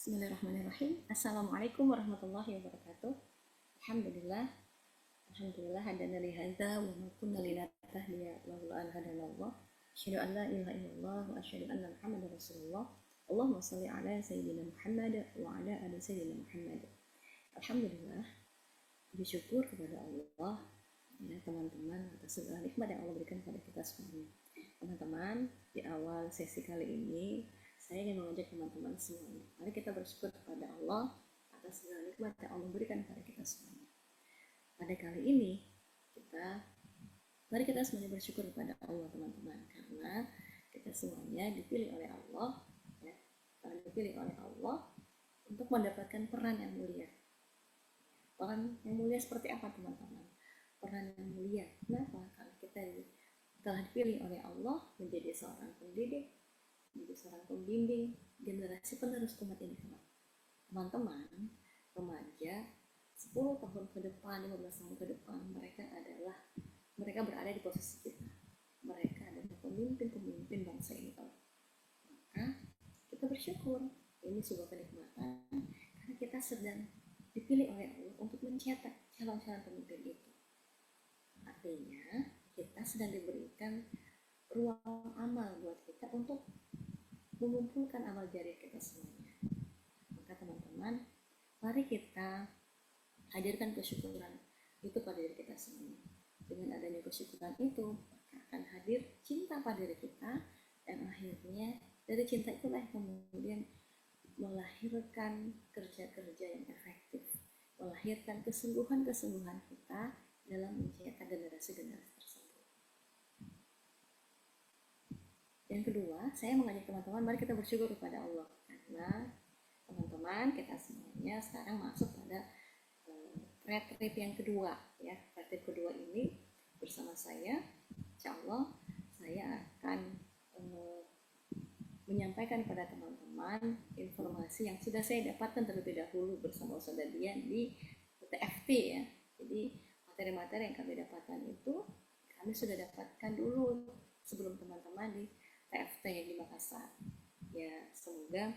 Bismillahirrahmanirrahim. Assalamualaikum warahmatullahi wabarakatuh. Alhamdulillah. Alhamdulillah hadana li hadza wa ma kunna linahtadiya laula an hadanallah. Asyhadu an la ilaha illallah wa asyhadu anna Muhammadar Rasulullah. Allahumma shalli ala sayyidina Muhammad wa ala ali sayyidina Muhammad. Alhamdulillah, bersyukur kepada Allah ya teman-teman atas segala nikmat yang Allah berikan kepada kita semuanya. Teman-teman, di awal sesi kali ini saya ingin mengajak teman-teman semuanya, mari kita bersyukur kepada Allah atas segala nikmat yang Allah berikan kepada kita semuanya. Pada kali ini mari kita semuanya bersyukur kepada Allah teman-teman, karena kita semuanya dipilih oleh Allah ya, dipilih oleh Allah untuk mendapatkan peran yang mulia. Peran yang mulia seperti apa teman-teman? Peran yang mulia, kenapa? Karena kita telah dipilih oleh Allah menjadi seorang pendidik, menjadi seorang pembimbing generasi penerus umat ini. Teman-teman, remaja 10 tahun ke depan, 15 tahun ke depan, mereka berada di posisi kita. Mereka adalah pemimpin-pemimpin bangsa ini. Maka kita bersyukur, ini sebuah kenikmatan karena kita sedang dipilih oleh Allah untuk mencetak calon-calon pemimpin itu. Artinya kita sedang diberikan ruang amal buat kita untuk mengumpulkan amal jariah kita semuanya. Maka teman-teman, mari kita hadirkan kesyukuran itu pada diri kita semuanya. Dengan adanya kesyukuran itu, maka akan hadir cinta pada diri kita, dan akhirnya dari cinta itulah yang kemudian melahirkan kerja-kerja yang efektif, melahirkan kesungguhan-kesungguhan kita dalam mencetak generasi-generasi tersebut. Yang kedua, saya mengajak teman-teman, mari kita bersyukur kepada Allah, karena teman-teman kita semuanya sekarang masuk pada retreat yang kedua ya. Retreat kedua ini bersama saya, insya Allah saya akan menyampaikan kepada teman-teman informasi yang sudah saya dapatkan terlebih dahulu bersama Ustaz Dian di TFT ya. Jadi materi-materi yang kami dapatkan itu kami sudah dapatkan dulu sebelum teman-teman di TFT di Makassar. Ya semoga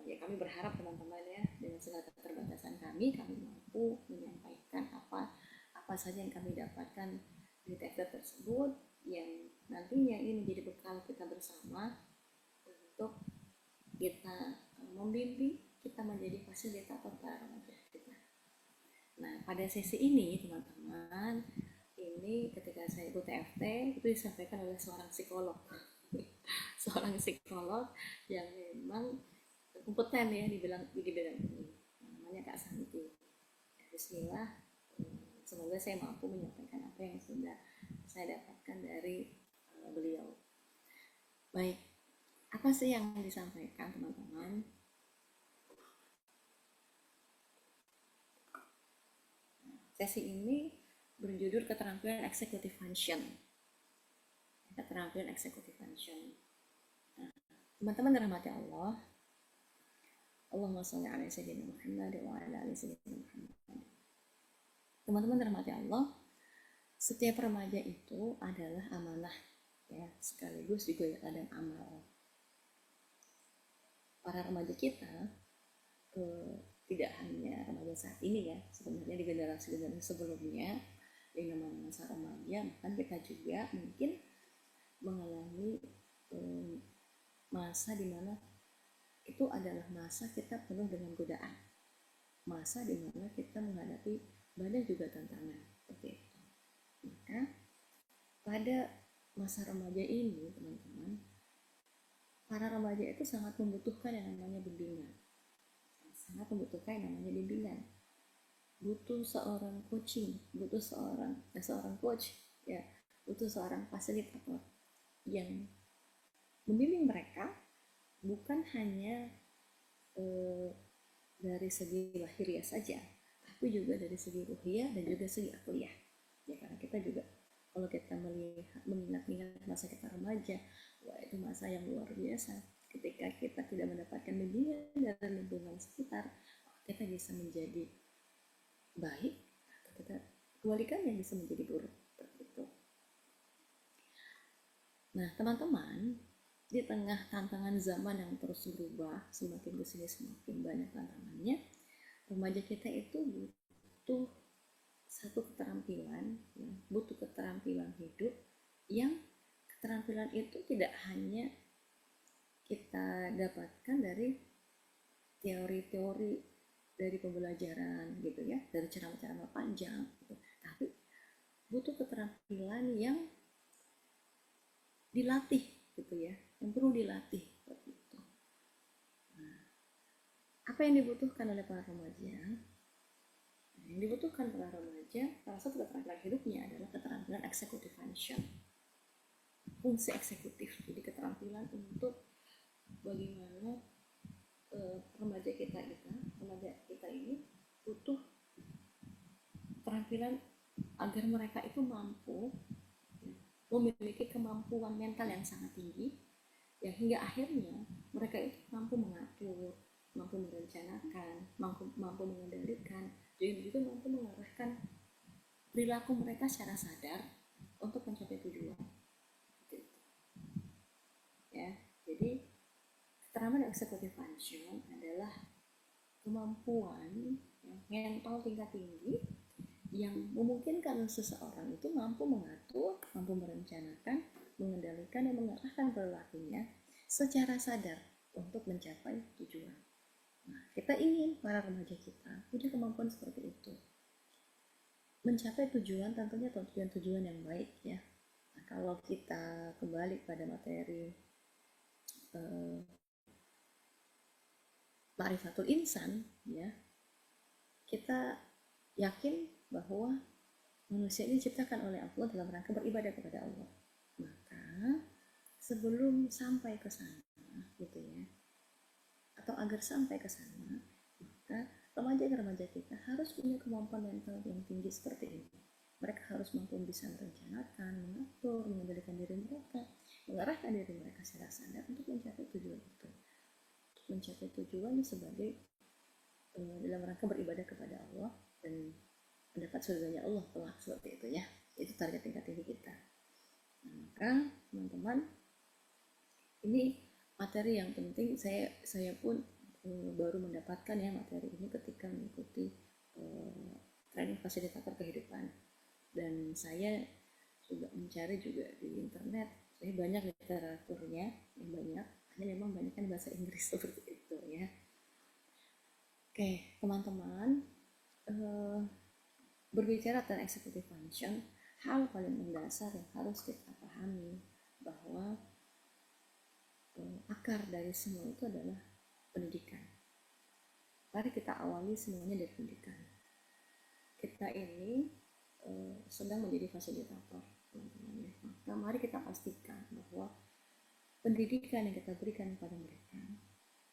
ya kami berharap teman-teman ya, dengan segala keterbatasan kami mampu menyampaikan apa saja yang kami dapatkan di TFT tersebut, yang nantinya ini menjadi bekal kita bersama untuk kita membimbing kita menjadi fasilitator para remaja kita. Nah, pada sesi ini teman-teman, ini ketika saya ikut TFT itu disampaikan oleh seorang psikolog seorang psikolog yang memang kompeten ya di bidang ini, namanya Kak Santi. Bismillah, semoga saya mampu menyampaikan apa yang sudah saya dapatkan dari beliau. Baik, apa sih yang disampaikan teman-teman? Sesi ini berjudul keterampilan executive function. Keterampilan executive function. Nah, teman-teman dirahmati Allah, Allahumma sholli ala sayyidina Muhammad wa ala ali sayyidina Muhammad. Teman-teman dirahmati Allah, setiap remaja itu adalah amanah ya, sekaligus juga ladang amal. Para remaja kita tidak hanya remaja saat ini ya, sebenarnya di generasi-generasi sebelumnya dengan masa remaja, bahkan kita juga mungkin mengalami masa dimana itu adalah masa kita penuh dengan godaan, masa dimana kita menghadapi banyak juga tantangan seperti itu. Maka pada masa remaja ini teman-teman, para remaja itu sangat membutuhkan yang namanya bimbingan, butuh seorang coaching, butuh seorang coach ya, butuh seorang fasilitator yang membimbing mereka bukan hanya dari segi lahiriah saja, tapi juga dari segi ruhiyah dan juga segi akliyah ya. Karena kita juga kalau kita mengingat masa kita remaja, wah itu masa yang luar biasa. Ketika kita tidak mendapatkan bimbingan dari lingkungan sekitar, kita bisa menjadi baik atau kita kebalikannya bisa menjadi buruk. Nah teman-teman, di tengah tantangan zaman yang terus berubah, semakin kesini semakin banyak tantangannya, remaja kita itu butuh satu keterampilan, ya, butuh keterampilan hidup yang keterampilan itu tidak hanya kita dapatkan dari teori-teori dari pembelajaran gitu ya, dari ceramah-ceramah panjang gitu. Tapi butuh keterampilan yang dilatih gitu ya, yang perlu dilatih seperti itu. Apa yang dibutuhkan oleh para remaja? Yang dibutuhkan para remaja, salah satu keterampilan hidupnya adalah keterampilan executive function, fungsi eksekutif. Jadi keterampilan untuk bagaimana remaja kita ini butuh keterampilan agar mereka itu mampu memiliki kemampuan mental yang sangat tinggi, ya hingga akhirnya mereka itu mampu mengatur, mampu merencanakan, mampu mengendalikan, dan juga mampu mengarahkan perilaku mereka secara sadar untuk mencapai tujuan. Ya, jadi keterampilan executive function adalah kemampuan mental tingkat tinggi yang memungkinkan seseorang itu mampu mengatur, mampu merencanakan, mengendalikan, dan mengarahkan perilakunya secara sadar untuk mencapai tujuan. Nah, kita ingin para remaja kita punya kemampuan seperti itu. Mencapai tujuan tentunya tujuan yang baik ya. Nah, kalau kita kembali pada materi Ma'rifatul Insan ya, kita yakin bahwa manusia ini diciptakan oleh Allah dalam rangka beribadah kepada Allah. Maka sebelum sampai ke sana gitu ya, atau agar sampai ke sana, maka remaja-remaja kita harus punya kemampuan mental yang tinggi seperti ini. Mereka harus mampu bisa merencanakan, mengatur, mengendalikan diri mereka, mengarahkan diri mereka secara sadar untuk mencapai tujuan itu. Untuk mencapai tujuan sebagai dalam rangka beribadah kepada Allah dan mendapat surganya Allah kelak, seperti itu ya. Itu target tingkat tinggi kita. Nah, maka teman-teman, ini materi yang penting. Saya pun baru mendapatkan ya materi ini ketika mengikuti training fasilitator kehidupan, dan saya juga mencari juga di internet. Saya banyak literaturnya, yang banyak, hanya memang banyak kan bahasa Inggris seperti itu ya. Oke teman-teman, berbicara tentang executive function, hal paling mendasar yang harus kita pahami bahwa akar dari semua itu adalah pendidikan. Mari kita awali semuanya dari pendidikan. Kita ini sedang menjadi fasilitator, teman-teman ya. Maka mari kita pastikan bahwa pendidikan yang kita berikan kepada mereka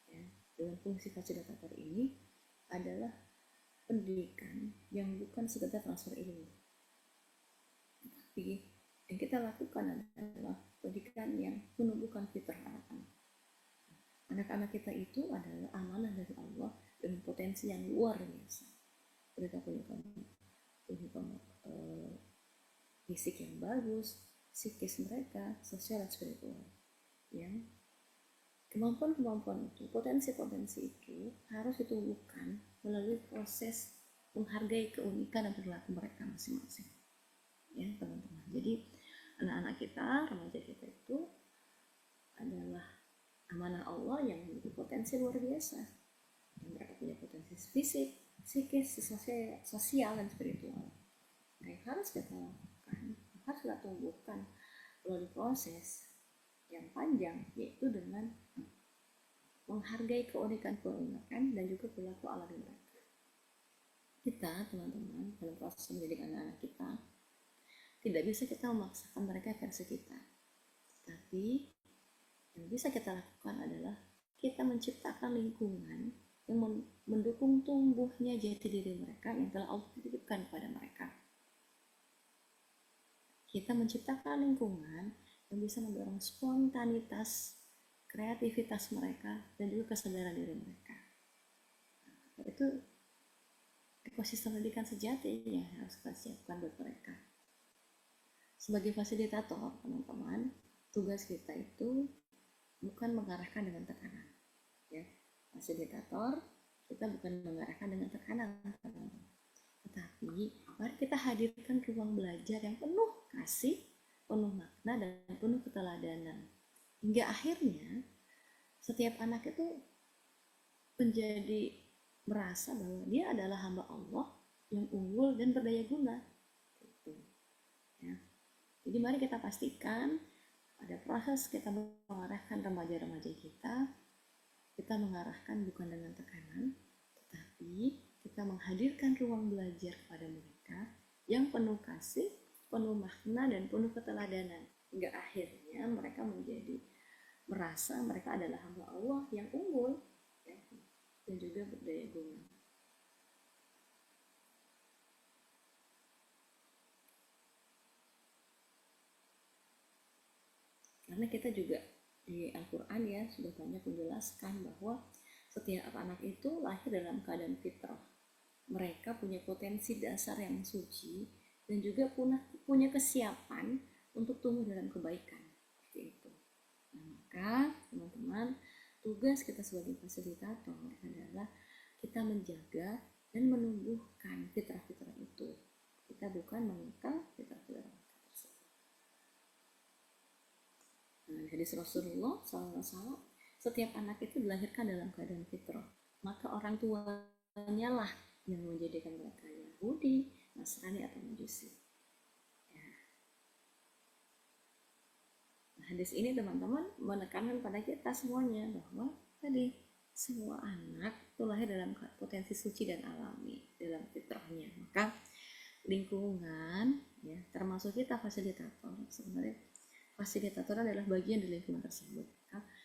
ya, dengan fungsi fasilitator ini adalah pendidikan yang bukan sekedar transfer ilmu, tapi yang kita lakukan adalah pendidikan yang menumbuhkan fitrah anak-anak. Anak-anak kita itu adalah amanah dari Allah dengan potensi yang luar biasa. Mereka punya fisik yang bagus, psikis mereka, sosial dan spiritual. Ya. Kemampuan-kemampuan itu, potensi-potensi itu harus ditumbuhkan melalui proses menghargai keunikan dan perilaku mereka masing-masing. Ya, teman-teman. Jadi anak-anak kita, remaja kita itu adalah amanah Allah yang memiliki potensi luar biasa. Dan mereka punya potensi fisik, psikis, sosial dan spiritual. Nah, yang harus kita lakukan, harus kita tumbuhkan melalui proses yang panjang, yaitu dengan menghargai keunikan-keunikan dan juga perilaku alami mereka. Kita, teman-teman, dalam proses mendidik anak-anak kita, tidak bisa kita memaksakan mereka versi kita. Tapi yang bisa kita lakukan adalah kita menciptakan lingkungan yang mendukung tumbuhnya jati diri mereka yang telah Allah titipkan kepada mereka. Kita menciptakan lingkungan yang bisa mendorong spontanitas, kreativitas mereka, dan juga kesadaran diri mereka. Itu ekosistem pendidikan sejati yang harus kita siapkan buat mereka. Sebagai fasilitator, teman-teman, tugas kita itu bukan mengarahkan dengan tekanan. Ya, fasilitator kita bukan mengarahkan dengan tekanan, tetapi mari kita hadirkan ruang belajar yang penuh kasih, penuh makna, dan penuh keteladanan. Hingga akhirnya setiap anak itu menjadi merasa bahwa dia adalah hamba Allah yang unggul dan berdaya guna. Gitu. Ya. Jadi mari kita pastikan pada proses kita mengarahkan remaja-remaja kita mengarahkan bukan dengan tekanan, tetapi kita menghadirkan ruang belajar kepada mereka yang penuh kasih, penuh makna, dan penuh keteladanan. Hingga akhirnya mereka menjadi merasa mereka adalah hamba Allah yang unggul, ya, dan juga berdaya guna. Karena kita juga di Al-Quran ya sudah banyak menjelaskan bahwa setiap anak itu lahir dalam keadaan fitrah. Mereka punya potensi dasar yang suci dan juga punya kesiapan untuk tumbuh dalam kebaikan. Seperti itu. Nah, maka teman-teman, tugas kita sebagai fasilitator adalah kita menjaga dan menumbuhkan fitrah-fitrah itu. Kita bukan mengekang fitrah-fitrah tersebut. Nah, hadis Rasulullah SAW, setiap anak itu dilahirkan dalam keadaan fitrah. Maka orang tuanya lah yang menjadikan mereka Yahudi, Nasrani, atau Majusi. Ya. Nah, hadis ini teman-teman menekankan pada kita semuanya bahwa tadi semua anak itu lahir dalam potensi suci dan alami dalam fitrahnya. Maka lingkungan, ya, termasuk kita fasilitator, sebenarnya fasilitator adalah bagian dari lingkungan tersebut.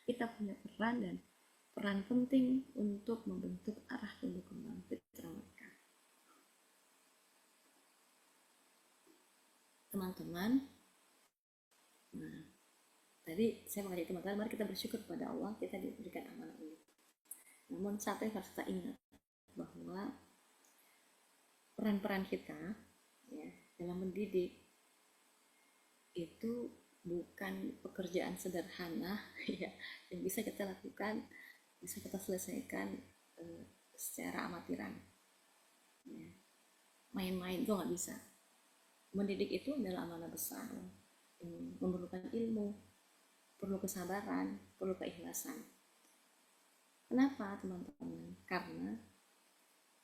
Kita punya peran penting untuk membentuk arah tumbuh kembang fitrah mereka. Teman-teman, nah tadi saya mengajak teman-teman, mari kita bersyukur kepada Allah kita diberikan amanah ini. Namun satu yang harus kita ingat bahwa peran-peran kita, ya, dalam mendidik itu bukan pekerjaan sederhana ya yang bisa kita lakukan, bisa kita selesaikan secara amatiran. Ya. Main-main itu nggak bisa. Mendidik itu adalah amanah besar, memerlukan ilmu, perlu kesabaran, perlu keikhlasan. Kenapa teman-teman? Karena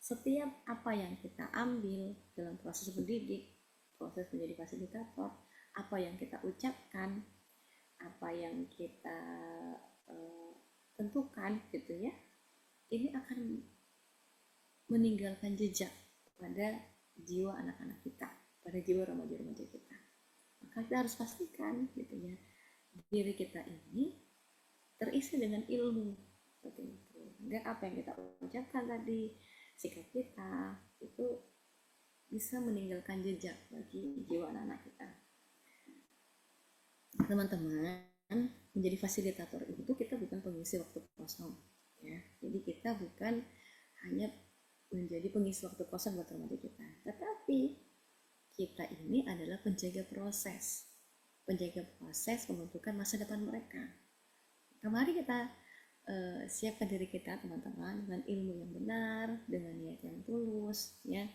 setiap apa yang kita ambil dalam proses mendidik, proses menjadi fasilitator, apa yang kita ucapkan, apa yang kita tentukan gitu ya, ini akan meninggalkan jejak pada jiwa anak-anak kita, pada jiwa remaja-remaja kita. Maka kita harus pastikan gitu ya, diri kita ini terisi dengan ilmu seperti itu. Dan apa yang kita ucapkan tadi, sikap kita itu bisa meninggalkan jejak bagi jiwa anak-anak kita. Teman-teman, menjadi fasilitator itu kita bukan pengisi waktu kosong ya. Jadi kita bukan hanya menjadi pengisi waktu kosong buat remaja kita, tetapi kita ini adalah penjaga proses pembentukan masa depan mereka. Mari kita siapkan diri kita teman-teman dengan ilmu yang benar, dengan niat yang tulus ya,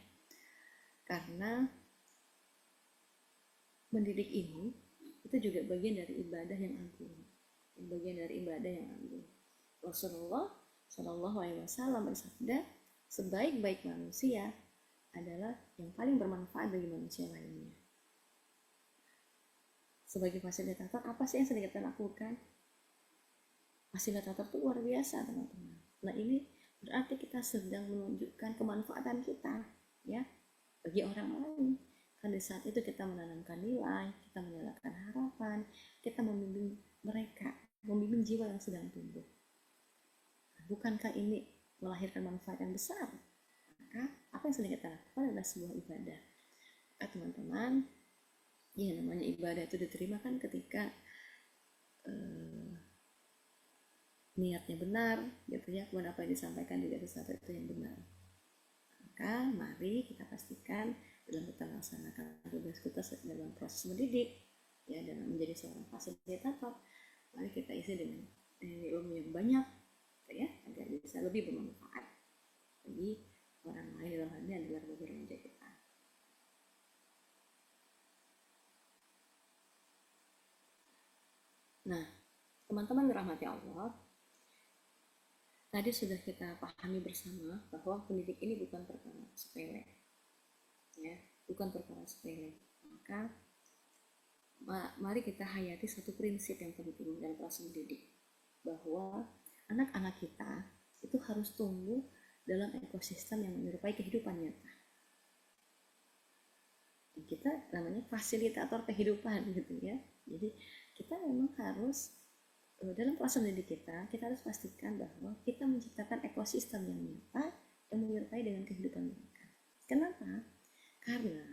karena mendidik ini itu juga bagian dari ibadah yang agung, Rasulullah Shallallahu Alaihi Wasallam bersabda, sebaik-baik manusia adalah yang paling bermanfaat bagi manusia lainnya. Sebagai fasilitator, apa sih yang sedang kita lakukan? Fasilitator itu luar biasa teman-teman. Nah ini berarti kita sedang menunjukkan kemanfaatan kita ya bagi orang lain. Kan di saat itu kita menanamkan nilai, kita menyalakan harapan, kita membimbing mereka, membimbing jiwa yang sedang tumbuh. Bukankah ini melahirkan manfaat yang besar? Maka apa yang sedang kita lakukan adalah sebuah ibadah. Maka teman-teman, ya namanya ibadah itu diterima kan ketika niatnya benar, gitu ya, kemudian apa yang disampaikan juga sesuatu itu yang benar. Maka mari kita pastikan dalam kita melaksanakan tugas kita dalam proses mendidik, ya dalam menjadi seorang fasilitator, mari kita isi dengan ilmu yang banyak, gitu ya, agar bisa lebih bermanfaat bagi orang lain, dalam hal ini adalah bagi remaja kita. Nah, teman-teman dirahmati Allah, tadi sudah kita pahami bersama bahwa pendidik ini bukan perkara sepele, ya, bukan perkara sepele. Maka mari kita hayati satu prinsip yang penting dalam proses mendidik, bahwa anak-anak kita itu harus tumbuh dalam ekosistem yang menyerupai kehidupan nyata. Dan kita namanya fasilitator kehidupan gitu ya. Jadi kita memang harus dalam proses mendidik kita harus pastikan bahwa kita menciptakan ekosistem yang nyata yang menyerupai dengan kehidupan mereka. Kenapa? Karena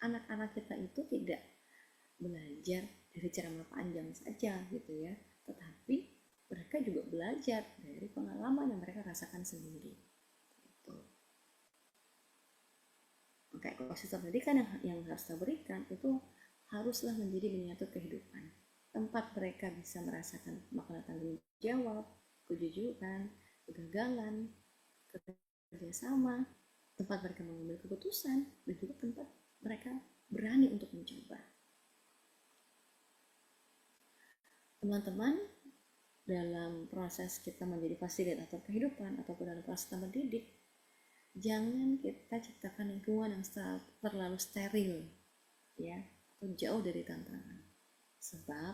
anak-anak kita itu tidak belajar dari ceramah panjang saja gitu ya, tetapi mereka juga belajar dari pengalaman yang mereka rasakan sendiri gitu. Maka ekosistem pendidikan yang harus kita berikan itu haruslah menjadi miniatur kehidupan, tempat mereka bisa merasakan makna tanggung jawab, kejujuran, kegagalan, kerjasama, tempat mereka mengambil keputusan, dan juga tempat mereka berani untuk mencoba. Teman-teman, dalam proses kita menjadi fasilitator kehidupan ataupun dalam proses kita mendidik, jangan kita ciptakan lingkungan yang terlalu steril, ya, atau jauh dari tantangan. Sebab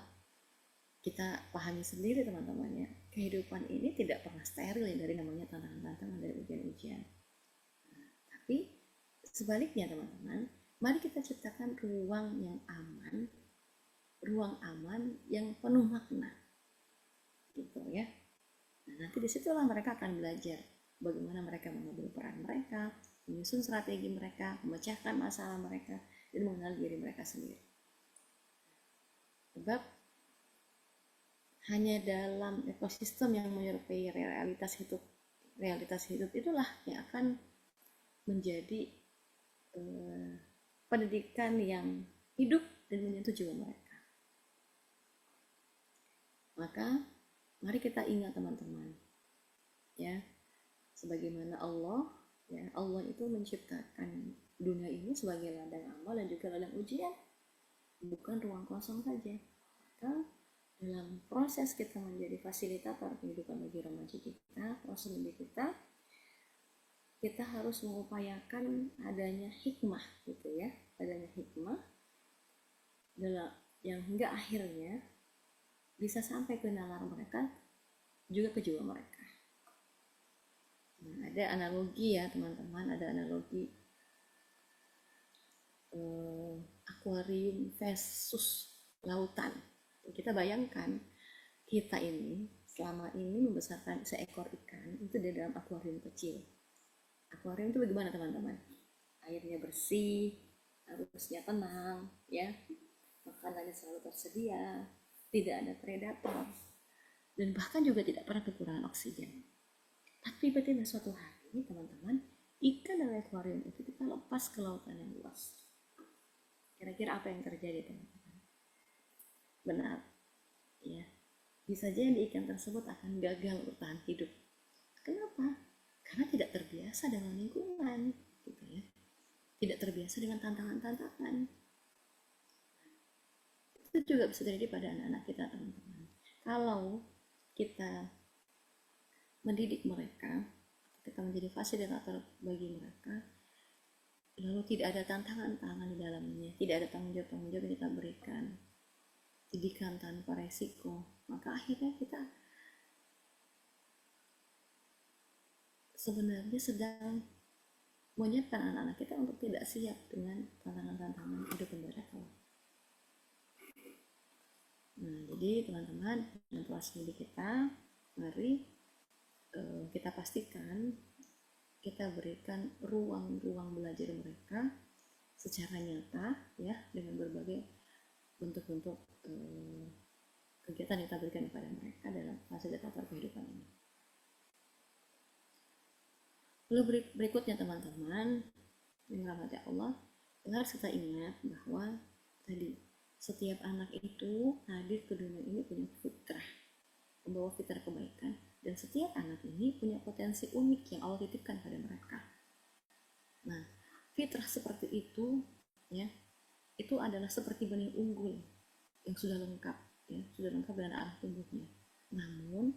kita pahami sendiri teman-teman ya, kehidupan ini tidak pernah steril ya, dari namanya tantangan-tantangan, dari ujian-ujian. Nah, tapi sebaliknya teman-teman, mari kita ciptakan ruang yang aman yang penuh makna, gitu ya. Nah, nanti disitulah mereka akan belajar bagaimana mereka mengambil peran mereka, menyusun strategi mereka, memecahkan masalah mereka, dan mengenal diri mereka sendiri. Sebab hanya dalam ekosistem yang menyerupai realitas hidup itulah yang akan menjadi pendidikan yang hidup dan menyentuh jiwa mereka. Maka mari kita ingat teman-teman, ya, sebagaimana Allah itu menciptakan dunia ini sebagai ladang amal dan juga ladang ujian, bukan ruang kosong saja. Maka dalam proses kita menjadi fasilitator kehidupan bagi remaja kita, proses mendidik kita harus mengupayakan adanya hikmah gitu ya, adanya hikmah dalam yang hingga akhirnya bisa sampai ke nalar mereka, juga ke jiwa mereka. Nah, ada analogi ya teman-teman, ada analogi akuarium versus lautan. Kita bayangkan kita ini selama ini membesarkan seekor ikan itu di dalam akuarium kecil. Akuarium itu bagaimana teman-teman? Airnya bersih, harusnya tenang, ya, makanannya selalu tersedia, tidak ada predator, dan bahkan juga tidak pernah kekurangan oksigen. Tapi tiba-tiba suatu hari teman-teman, ikan dari akuarium itu kita lepas ke lautan yang luas. Kira-kira apa yang terjadi teman-teman? Benar, ya, bisa jadi ikan tersebut akan gagal bertahan hidup. Kenapa? Karena tidak terbiasa dengan lingkungan, gitu ya. Tidak terbiasa dengan tantangan-tantangan. Itu juga bisa terjadi pada anak-anak kita teman-teman. Kalau kita mendidik mereka, kita menjadi fasilitator bagi mereka, lalu tidak ada tantangan-tantangan di dalamnya, tidak ada tanggung jawab yang kita berikan, didikan tanpa resiko, maka akhirnya kita sebenarnya sedang menyiapkan anak-anak kita untuk tidak siap dengan tantangan-tantangan hidup mereka. Nah, jadi teman-teman, dalam proses mendidik kita, mari kita pastikan kita berikan ruang-ruang belajar mereka secara nyata, ya, dengan berbagai bentuk-bentuk kegiatan yang kita berikan kepada mereka dalam fasilitator kehidupan ini. Lalu berikutnya teman-teman yang dirahmati Allah, harus kita ingat bahwa tadi setiap anak itu hadir ke dunia ini punya fitrah, membawa fitrah kebaikan, dan setiap anak ini punya potensi unik yang Allah titipkan pada mereka. Nah, fitrah seperti itu ya, itu adalah seperti benih unggul yang sudah lengkap ya, sudah lengkap dengan arah tumbuhnya. Namun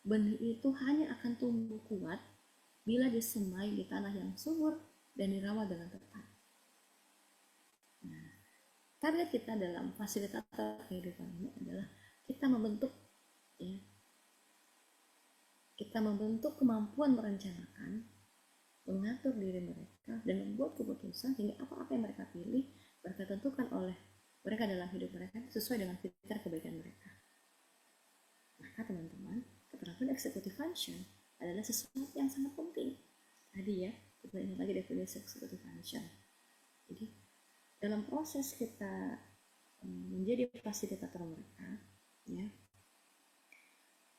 benih itu hanya akan tumbuh kuat bila disemai di tanah yang subur dan dirawat dengan tepat. Nah, target kita dalam fasilitator kehidupan ini adalah kita membentuk ya, kita membentuk kemampuan merencanakan, mengatur diri mereka, dan membuat keputusan hingga apa-apa yang mereka pilih mereka tentukan oleh mereka dalam hidup mereka sesuai dengan fitrah kebaikan mereka. Maka teman-teman, keterampilan executive function adalah sesuatu yang sangat penting. Tadi ya, kita ingat lagi definisi executive function. Jadi dalam proses kita menjadi fasilitator mereka, ya,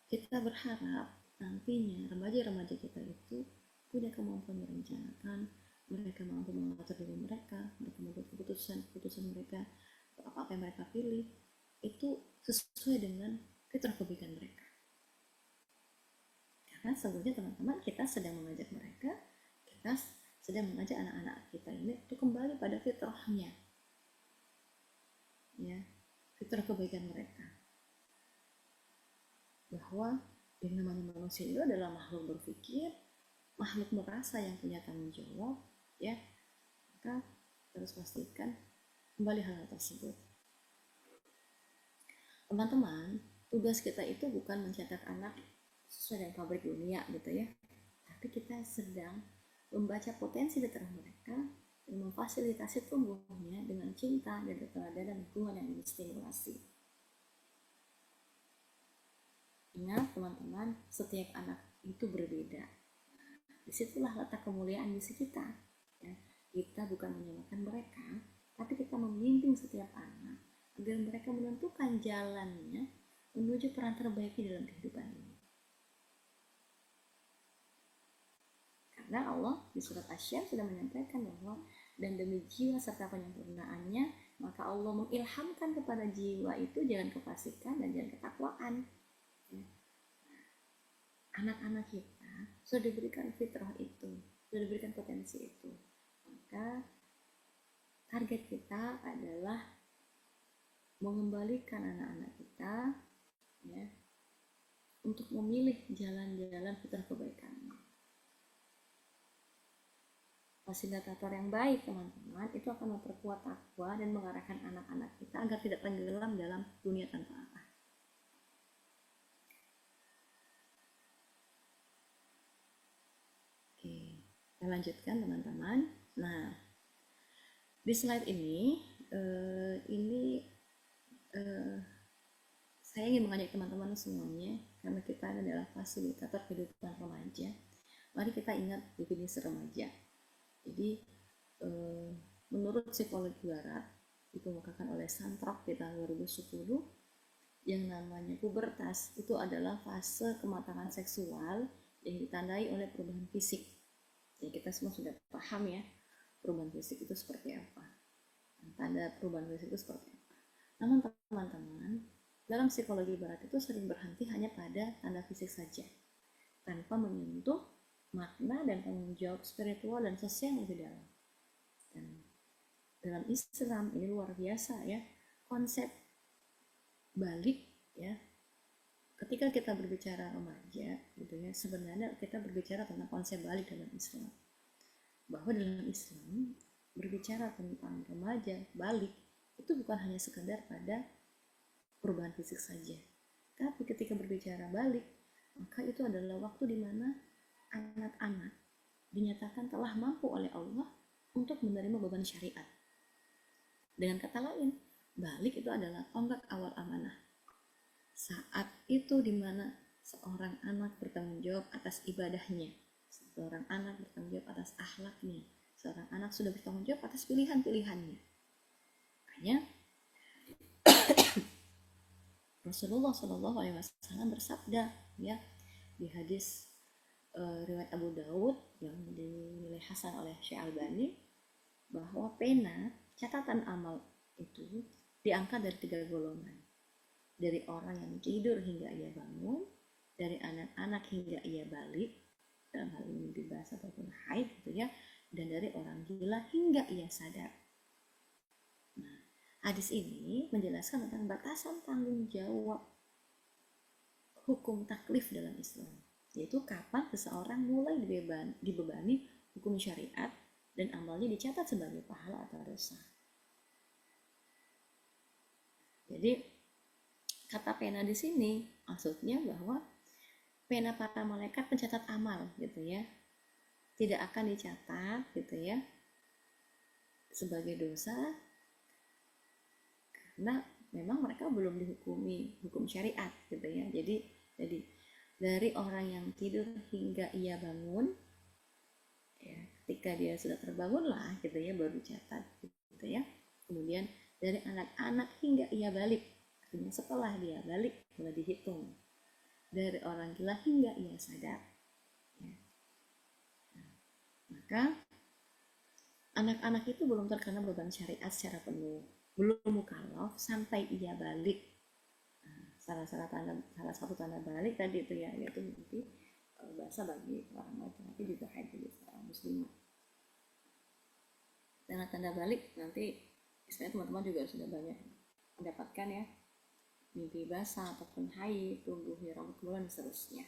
kita berharap nantinya remaja-remaja kita itu punya kemampuan merencanakan, mereka mampu mengatur diri mereka, mereka membuat keputusan mereka, apa yang mereka pilih itu sesuai dengan fitrah kebaikan mereka. Karena sesungguhnya teman-teman, kita sedang mengajak mereka, kita sedang mengajak anak-anak kita ini untuk kembali pada fitrahnya, ya, fitrah kebaikan mereka, bahwa yang namanya manusia itu adalah makhluk berpikir, makhluk merasa yang punya tanggung jawab, ya. Maka harus pastikan kembali hal tersebut. Teman-teman, tugas kita itu bukan mencetak anak sesuai dengan pabrik dunia gitu ya, tapi kita sedang membaca potensi fitrah mereka dan memfasilitasi tumbuhnya dengan cinta dan keteladanan lingkungan yang distimulasi. Ingat teman-teman, setiap anak itu berbeda. Disitulah letak kemuliaan misi kita. Ya, kita bukan menyamakan mereka, tapi kita membimbing setiap anak agar mereka menentukan jalannya menuju peran terbaiknya dalam kehidupan ini. Karena Allah di surat Asy-Syams sudah menyampaikan bahwa dan demi jiwa serta penyempurnaannya, maka Allah mengilhamkan kepada jiwa itu jalan kefasikan dan jalan ketakwaan. Ya. Anak-anak kita sudah diberikan fitrah itu, sudah diberikan potensi itu. Maka target kita adalah mengembalikan anak-anak kita ya, untuk memilih jalan-jalan fitrah kebaikan. Fasilitator yang baik teman-teman itu akan memperkuat takwa dan mengarahkan anak-anak kita agar tidak tenggelam dalam dunia tanpa arah. Oke, kita lanjutkan teman-teman. Nah, di slide ini saya ingin mengajak teman-teman semuanya, karena kita adalah fasilitator kehidupan remaja. Mari kita ingat definisi remaja. Jadi menurut psikologi barat dikemukakan oleh Santrok di tahun 2010, yang namanya pubertas itu adalah fase kematangan seksual yang ditandai oleh perubahan fisik. Ya, kita semua sudah paham ya perubahan fisik itu seperti apa, tanda perubahan fisik itu seperti apa. Namun teman-teman, dalam psikologi barat itu sering berhenti hanya pada tanda fisik saja, tanpa menyentuh makna dan tanggung jawab spiritual dan sosial yang lebih dalam. Dan dalam Islam ini luar biasa ya, konsep balik ya. Ketika kita berbicara remaja gitu ya, sebenarnya kita berbicara tentang konsep balik dalam Islam. Bahwa dalam Islam berbicara tentang remaja balik itu bukan hanya sekedar pada perubahan fisik saja. Tapi ketika berbicara balik, maka itu adalah waktu di mana anak-anak dinyatakan telah mampu oleh Allah untuk menerima beban syariat. Dengan kata lain, balik itu adalah tonggak awal amanah. Saat itu di mana seorang anak bertanggung jawab atas ibadahnya, seorang anak bertanggung jawab atas akhlaknya, seorang anak sudah bertanggung jawab atas pilihan-pilihannya. Makanya Rasulullah SAW bersabda ya di hadis riwayat Abu Daud yang dinilai hasan oleh Syekh Albani, bahwa pena catatan amal itu diangkat dari 3 golongan. dari orang yang tidur hingga ia bangun, dari anak-anak hingga ia balik, dalam hal ini mimpi basah ataupun haid gitu ya, dan dari orang gila hingga ia sadar. Nah, hadis ini menjelaskan tentang batasan tanggung jawab hukum taklif dalam Islam, yaitu kapan seseorang mulai dibebani hukum syariat dan amalnya dicatat sebagai pahala atau dosa. Jadi kata pena di sini maksudnya bahwa pena para malaikat pencatat amal gitu ya, tidak akan dicatat gitu ya sebagai dosa karena memang mereka belum dihukumi hukum syariat gitu ya. Jadi dari orang yang tidur hingga ia bangun, ya, ketika dia sudah terbangun lah gitu ya baru dicatat gitu ya. Kemudian dari anak-anak hingga ia balik, artinya setelah dia balik mulai dihitung. Dari orang gila hingga ia sadar. Ya. Nah, maka anak-anak itu belum terkena beban syariat secara penuh, belum mukallaf sampai ia balik. Nah, salah satu tanda balik tadi itu ya, yaitu nanti bahasa bagi orang laki-laki juga haid bagi seorang muslimah. Tanda-tanda balik nanti sebenarnya teman-teman juga sudah banyak mendapatkan ya, mimpi basah ataupun haid, tumbuhnya rambut bulan dan seterusnya.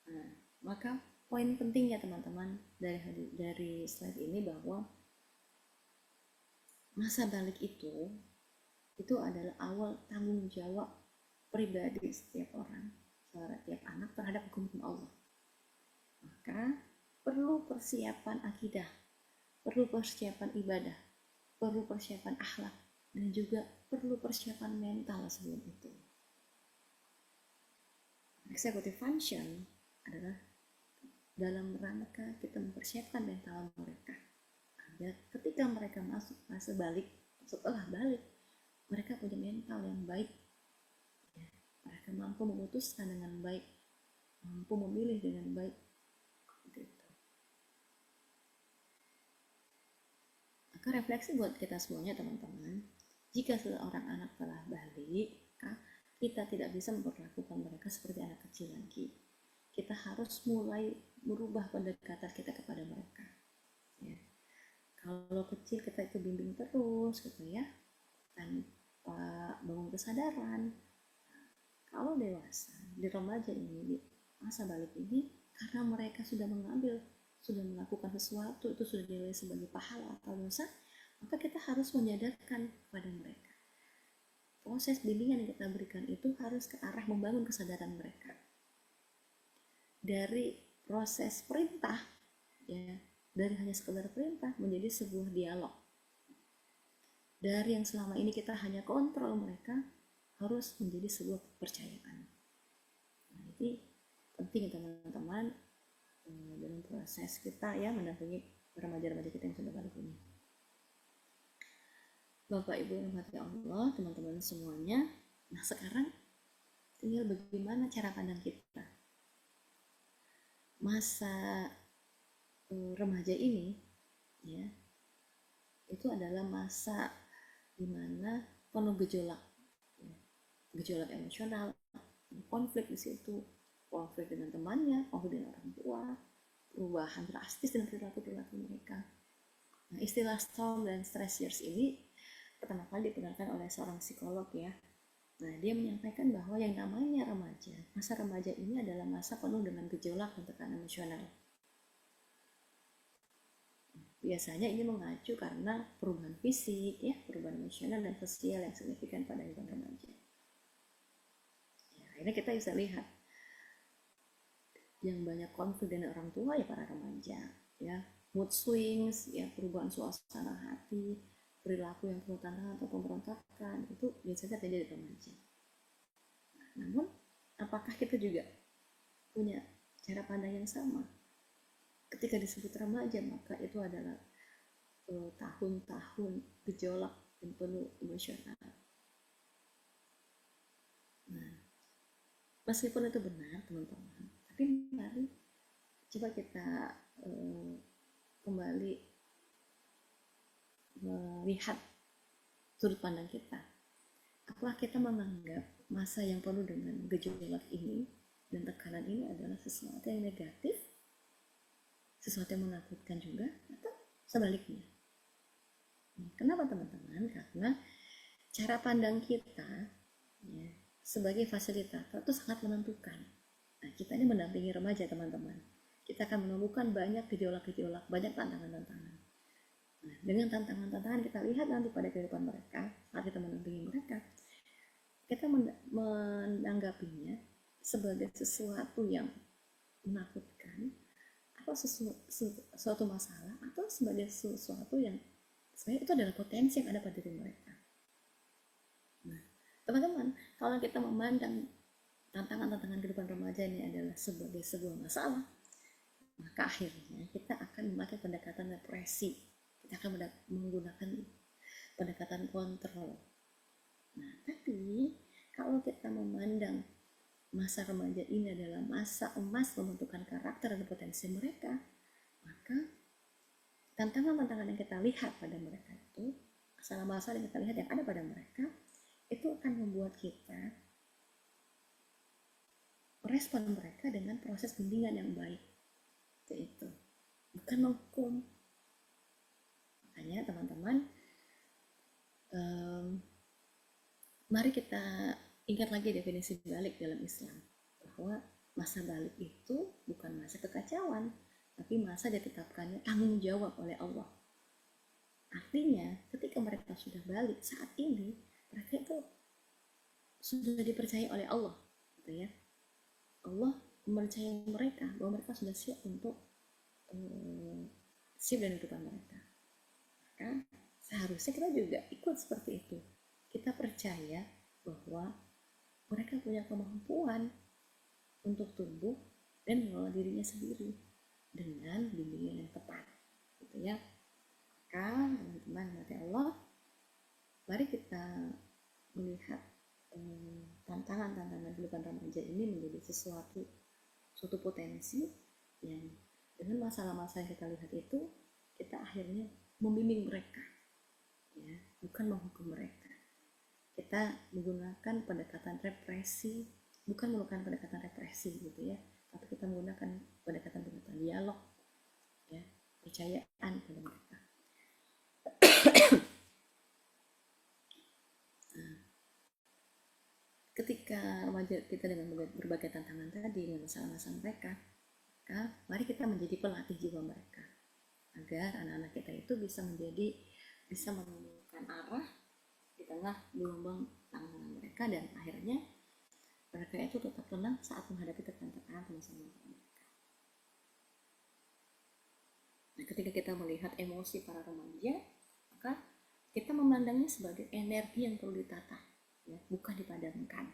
Nah, maka poin pentingnya teman-teman dari slide ini bahwa masa balik itu adalah awal tanggung jawab pribadi setiap orang, setiap anak terhadap hukum Allah. Maka perlu persiapan akidah, perlu persiapan ibadah, perlu persiapan akhlak, dan juga perlu persiapan mental sebelum itu. Executive function adalah dalam rangka kita mempersiapkan mental mereka agar ketika mereka masuk fase balik, setelah balik mereka punya mental yang baik, mereka mampu memutuskan dengan baik, mampu memilih dengan baik. Maka refleksi buat kita semuanya teman-teman, jika seorang anak telah balik, kita tidak bisa memperlakukan mereka seperti anak kecil lagi. Kita harus mulai merubah pendekatan kita kepada mereka. Ya. Kalau kecil kita itu bimbing terus gitu ya, tanpa bangun kesadaran. Kalau dewasa, di remaja ini, di masa balik ini, karena mereka sudah melakukan sesuatu, itu sudah dinilai sebagai pahala atau dosa, maka kita harus menyadarkan kepada mereka. Proses bimbingan yang kita berikan itu harus ke arah membangun kesadaran mereka. Dari proses perintah, ya, dari hanya sekedar perintah menjadi sebuah dialog. Dari yang selama ini kita hanya kontrol mereka, harus menjadi sebuah kepercayaan. Nah, ini penting teman-teman dalam proses kita ya mendampingi remaja-remaja kita yang sudah balik ini. Bapak Ibu rahmati Allah, teman-teman semuanya. Nah, sekarang tinggal bagaimana cara pandang kita. Masa remaja ini ya, itu adalah masa dimana penuh gejolak, ya. Gejolak emosional, konflik di situ, konflik dengan temannya, konflik dengan orang tua, perubahan drastis dengan perilaku mereka. Nah, istilah storm dan stress years ini pertama kali digunakan oleh seorang psikolog ya. Nah, dia menyampaikan bahwa yang namanya remaja, masa remaja ini adalah masa penuh dengan gejolak dan tekanan emosional. Biasanya ini mengacu karena perubahan fisik, ya, perubahan emosional dan sosial yang signifikan pada hidup remaja. Ya, akhirnya kita bisa lihat yang banyak konflik dengan orang tua ya para remaja, ya, mood swings, ya, perubahan suasana hati, perilaku yang penuh tantangan atau pemberontakan itu biasanya terjadi di remaja. Namun, apakah kita juga punya cara pandang yang sama? Ketika disebut remaja, maka itu adalah tahun-tahun gejolak dan penuh emosional. Nah, meskipun itu benar teman-teman, tapi mari coba kita kembali melihat sudut pandang kita. Apakah kita menganggap masa yang penuh dengan gejolak ini dan tekanan ini adalah sesuatu yang negatif, sesuatu yang menakutkan juga, atau sebaliknya? Kenapa teman-teman? Karena cara pandang kita ya, sebagai fasilitator itu sangat menentukan. Nah, kita ini mendampingi remaja teman-teman. Kita akan menemukan banyak gejolak-gejolak, banyak tantangan-tantangan. Nah, dengan tantangan-tantangan kita lihat nanti pada kehidupan mereka, saat kita mendampingi mereka, kita menanggapinya sebagai sesuatu yang menakutkan, atau sesuatu masalah, atau sebagai sesuatu yang sebenarnya itu adalah potensi yang ada pada diri mereka. Nah, teman-teman, kalau kita memandang tantangan-tantangan kehidupan remaja ini adalah sebagai sebuah masalah, maka akhirnya kita akan memakai pendekatan represi. Kita akan menggunakan pendekatan kontrol. Nah, tapi kalau kita memandang masa remaja ini adalah masa emas pembentukan karakter dan potensi mereka, maka tantangan-tantangan yang kita lihat pada mereka itu, masalah-masalah yang kita lihat yang ada pada mereka, itu akan membuat kita merespon mereka dengan proses bimbingan yang baik. Itu bukan menghukum. Makanya teman-teman, mari kita ingat lagi definisi balik dalam Islam, bahwa masa balik itu bukan masa kekacauan, tapi masa ditetapkannya tanggung jawab oleh Allah. Artinya ketika mereka sudah balik saat ini, mereka itu sudah dipercaya oleh Allah, gitu ya. Allah mempercayai mereka bahwa mereka sudah siap untuk siap dan kehidupan mereka. Maka seharusnya kita juga ikut seperti itu. Kita percaya bahwa mereka punya kemampuan untuk tumbuh dan mengelola dirinya sendiri dengan bimbingan yang tepat, gitu ya. Maka teman-teman mati Allah, mari kita melihat tantangan-tantangan kehidupan remaja ini menjadi suatu potensi yang dengan masalah-masalah yang kita lihat itu, kita akhirnya membimbing mereka, ya, bukan menghukum mereka. Kita menggunakan pendekatan represi, bukan menggunakan pendekatan represi gitu ya, tapi kita menggunakan pendekatan dialog, ya, percayaan pada mereka. Ketika remaja kita dengan berbagai tantangan tadi, dengan masalah-masalah mereka, maka mari kita menjadi pelatih jiwa mereka, agar anak-anak kita itu bisa menemukan arah di tengah gelombang tantangan mereka, dan akhirnya mereka itu tetap tenang saat menghadapi tekanan-tekanan sama-sama mereka. Nah, ketika kita melihat emosi para remaja, maka kita memandangnya sebagai energi yang perlu ditata, ya, bukan dipadamkan.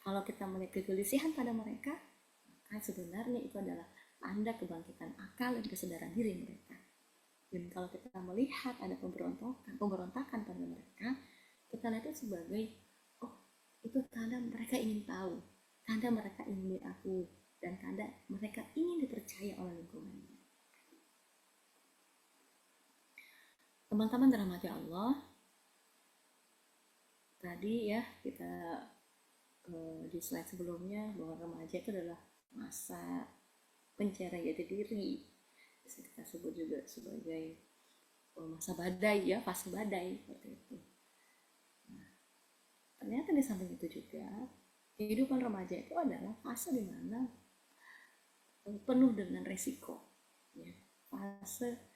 Kalau kita melihat kegelisahan pada mereka, maka sebenarnya itu adalah tanda kebangkitan akal dan kesadaran diri mereka. Dan kalau kita melihat ada pemberontakan pada mereka, kita lihat itu sebagai, oh, itu tanda mereka ingin tahu, tanda mereka ingin diakui, dan tanda mereka ingin dipercaya oleh lingkungannya. Teman-teman dirahmati Allah, tadi ya kita di slide sebelumnya bahwa remaja itu adalah masa pencarian jati diri, bisa kita sebut juga sebagai masa badai, ya, fase badai seperti itu. Nah, ternyata di samping itu juga kehidupan remaja itu adalah fase di mana penuh dengan resiko, ya, fase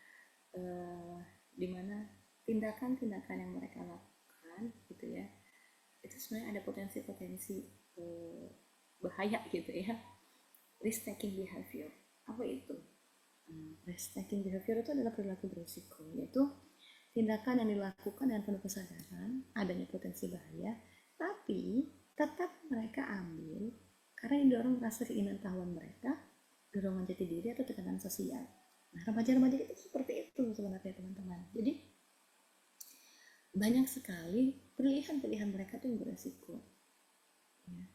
di mana tindakan-tindakan yang mereka lakukan gitu ya, itu sebenarnya ada potensi-potensi bahaya gitu ya. Risk taking behavior, apa itu? Risk taking behavior itu adalah perilaku berisiko, yaitu tindakan yang dilakukan dengan penuh kesadaran adanya potensi bahaya, tapi tetap mereka ambil karena didorong rasa keinginan tahuan mereka, dorongan jati diri atau tekanan sosial. Nah, remaja-remaja itu seperti itu sebenarnya teman-teman. Jadi banyak sekali pilihan-pilihan mereka tuh yang beresiko, ya.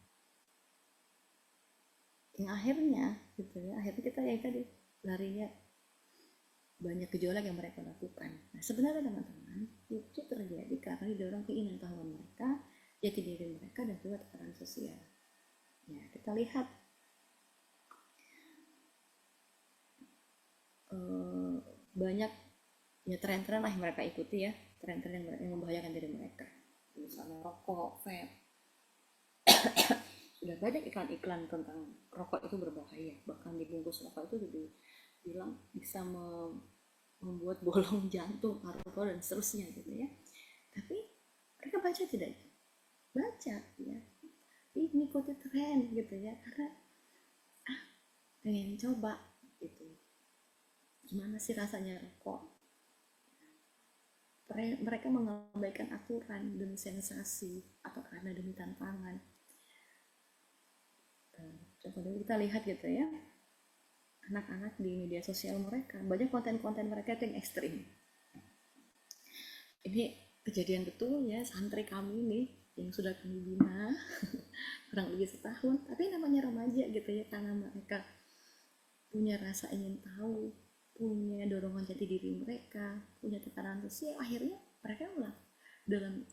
Yang akhirnya gitu ya, akhirnya kita ya tadi larinya banyak gejolak yang mereka lakukan. Nah, sebenarnya teman-teman, itu terjadi karena didorong keinginan tahuan mereka, jati diri mereka, dan juga tekanan sosial. Ya, kita lihat banyak ya tren-tren lah yang mereka ikuti ya, tren-tren yang membahayakan diri mereka, misalnya rokok, vape. Sudah banyak iklan-iklan tentang rokok itu berbahaya, bahkan di bungkus rokok itu dibilang bisa membuat bolong jantung, paru-paru, dan seterusnya gitu ya. Tapi mereka baca tidak? Baca ya. Ini ikuti tren gitu ya, karena pengen coba gitu. Gimana sih rasanya rokok? Mereka mengabaikan aturan demi sensasi atau karena demi tantangan. Coba dulu kita lihat gitu ya, anak-anak di media sosial mereka, banyak konten-konten mereka yang ekstrim. Ini kejadian betul ya, santri kami ini yang sudah kami bina kurang lebih setahun, tapi namanya remaja gitu ya, karena mereka punya rasa ingin tahu, punya dorongan jati diri mereka, punya tekanan sosial, akhirnya mereka ulah dalam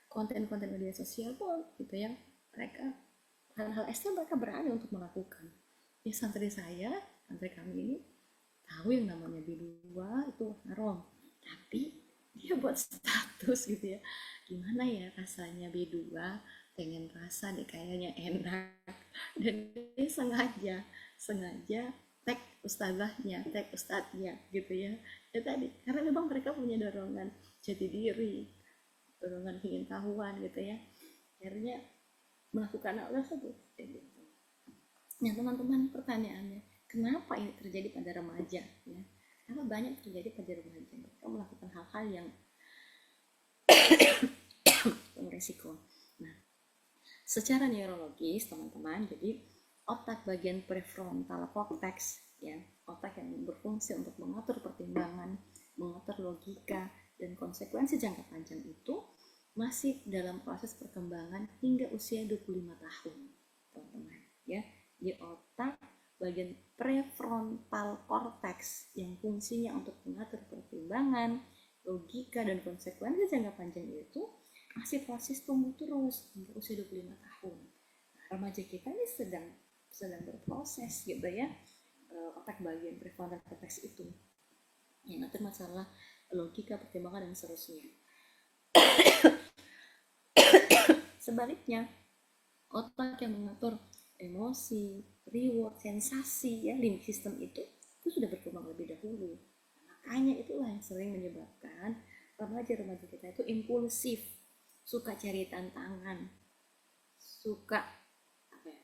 konten-konten media sosial pun gitu ya, mereka hal-hal ekstrim mereka berani untuk melakukan. Ya santri kami ini tahu yang namanya B2 itu haram, tapi dia buat status gitu ya, gimana ya rasanya B2, pengen rasa deh kayaknya enak, dan dia sengaja tag ustazahnya, tag ustadznya gitu ya. Ya tadi karena memang mereka punya dorongan jati diri, dorongan ingin tahuan gitu ya, akhirnya melakukan hal tersebut gitu. Nah teman-teman, pertanyaannya, kenapa ini terjadi pada remaja ya? Karena banyak terjadi pada remaja, mereka melakukan hal-hal yang beresiko. Nah, secara neurologis teman-teman, jadi otak bagian prefrontal cortex ya, otak yang berfungsi untuk mengatur pertimbangan, mengatur logika dan konsekuensi jangka panjang itu masih dalam proses perkembangan hingga usia 25 tahun teman-teman ya. Di otak bagian prefrontal cortex yang fungsinya untuk mengatur pertimbangan, logika, dan konsekuensi jangka panjang itu masih proses tumbuh terus hingga usia 25 tahun. Nah, remaja kita ini sedang berproses gitu ya, otak bagian prefrontal cortex itu yang ngatur masalah logika, pertimbangan, dan seterusnya. Sebaliknya, otak yang mengatur emosi, reward, sensasi ya, limbic system itu sudah berkembang lebih dahulu. Makanya itulah yang sering menyebabkan remaja-remaja kita itu impulsif, suka cari tantangan, suka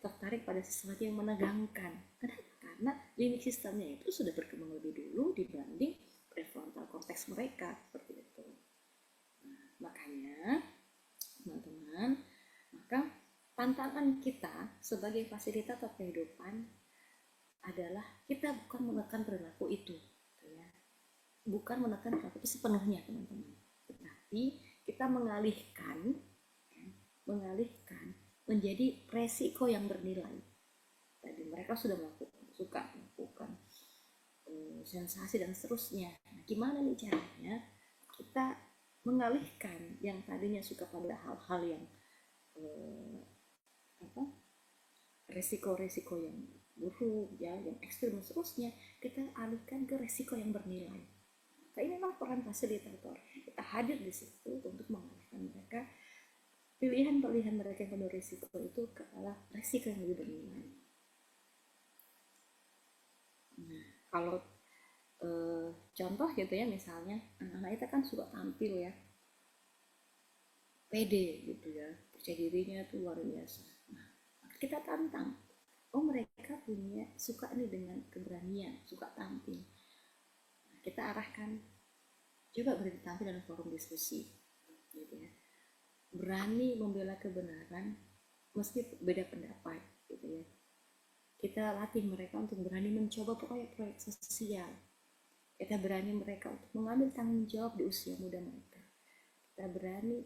tertarik pada sesuatu yang menegangkan. Kenapa? Karena limbic sistemnya itu sudah berkembang lebih dulu dibanding prefrontal cortex mereka, seperti itu. Nah, makanya teman-teman, maka tantangan kita sebagai fasilitator kehidupan adalah kita bukan menekan perilaku itu, ya. Bukan menekan perilaku itu sepenuhnya teman-teman, tetapi kita mengalihkan menjadi resiko yang bernilai. Tadi mereka sudah suka melakukan sensasi dan seterusnya. Nah, gimana nih caranya kita mengalihkan yang tadinya suka pada hal-hal yang resiko-resiko yang buruk ya, yang ekstrim dan seterusnya, kita alihkan ke resiko yang bernilai. Nah, ini memang peran fasilitator, kita hadir di situ untuk mengalihkan mereka, pilihan-pilihan mereka yang penuh resiko itu ke arah resiko yang lebih bernilai. Nah, kalau contoh gitu ya, misalnya anak-anak kita kan suka tampil ya, pede gitu ya, percaya dirinya tuh luar biasa. Nah, kita tantang, oh mereka punya suka nih dengan keberanian, suka tampil. Nah, kita arahkan, coba berani tampil dalam forum diskusi gitu ya, berani membela kebenaran meski beda pendapat gitu ya. Kita latih mereka untuk berani mencoba proyek-proyek sosial. Kita berani mereka untuk mengambil tanggung jawab di usia muda mereka. Kita berani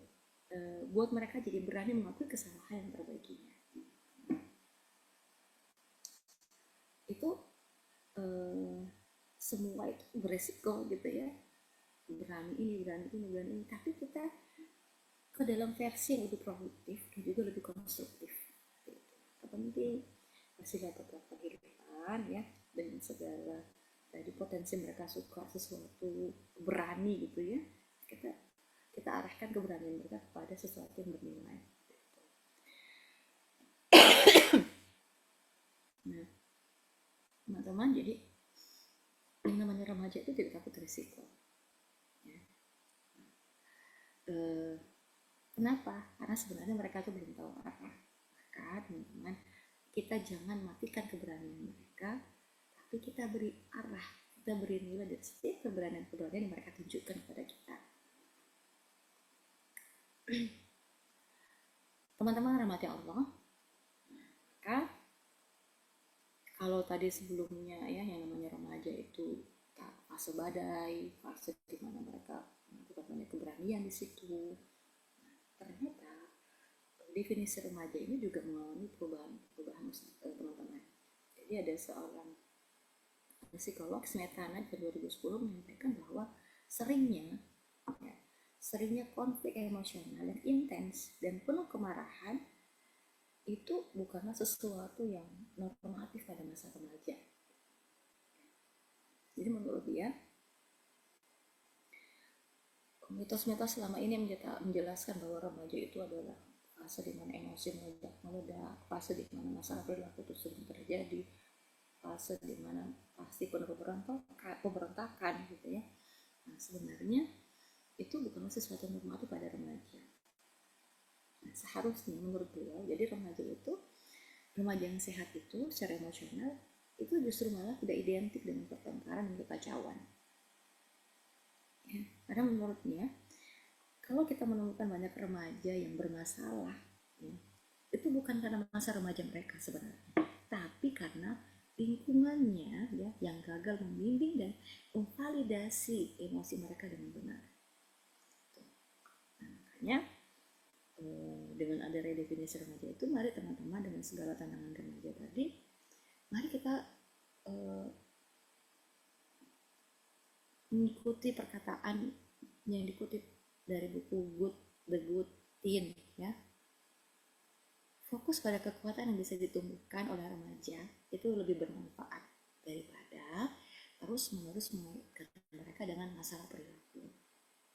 buat mereka jadi berani mengakui kesalahan yang terbaikinya. Itu semua itu beresiko gitu ya. berani ini, tapi kita ke dalam versi yang lebih produktif dan juga lebih konstruktif. Penting masih dapat kehidupan ya, dengan segala tadi potensi mereka suka sesuatu, berani gitu ya, kita kita arahkan keberanian mereka kepada sesuatu yang bernilai. Nah, teman-teman, jadi yang namanya remaja itu tidak takut risiko. Ya. Kenapa? Karena sebenarnya mereka tuh belum tahu apa. Maka teman-teman, kita jangan matikan keberanian mereka, tapi kita beri arah, kita beri nilai dari setiap keberanian-keberanian yang mereka tunjukkan kepada kita. Teman-teman rahmati Allah, maka kalau tadi sebelumnya ya yang namanya remaja itu fase badai, fase di mana mereka melakukan banyak keberanian di situ. Ternyata definisi remaja ini juga mengalami perubahan teman-teman. Jadi ada seorang psikolog Smetana di 2010 menyampaikan bahwa seringnya konflik emosional yang intens dan penuh kemarahan itu bukanlah sesuatu yang normatif pada masa remaja. Jadi menurut dia, mitos-mitos selama ini menjelaskan bahwa remaja itu adalah fase di mana emosi meledak, fase di mana masalah perilaku itu sering terjadi, fase di mana pasti penuh pemberontakan gitu ya. Nah, sebenarnya itu bukanlah sesuatu normatif pada remaja. Nah, seharusnya menurut beliau, jadi remaja yang sehat itu secara emosional itu justru malah tidak identik dengan pertengkaran dan kekacauan. Ya, karena menurutnya kalau kita menemukan banyak remaja yang bermasalah, ya, itu bukan karena masa remaja mereka sebenarnya, tapi karena lingkungannya ya yang gagal membimbing dan memvalidasi emosi mereka dengan benar. Nah, makanya dengan ada redefinisi remaja itu, mari teman-teman dengan segala tantangan remaja tadi, mari kita mengikuti perkataan yang dikutip dari buku The Good Teen ya. Fokus pada kekuatan yang bisa ditumbuhkan oleh remaja itu lebih bermanfaat daripada terus-menerus mengaitkan mereka dengan masalah perilaku.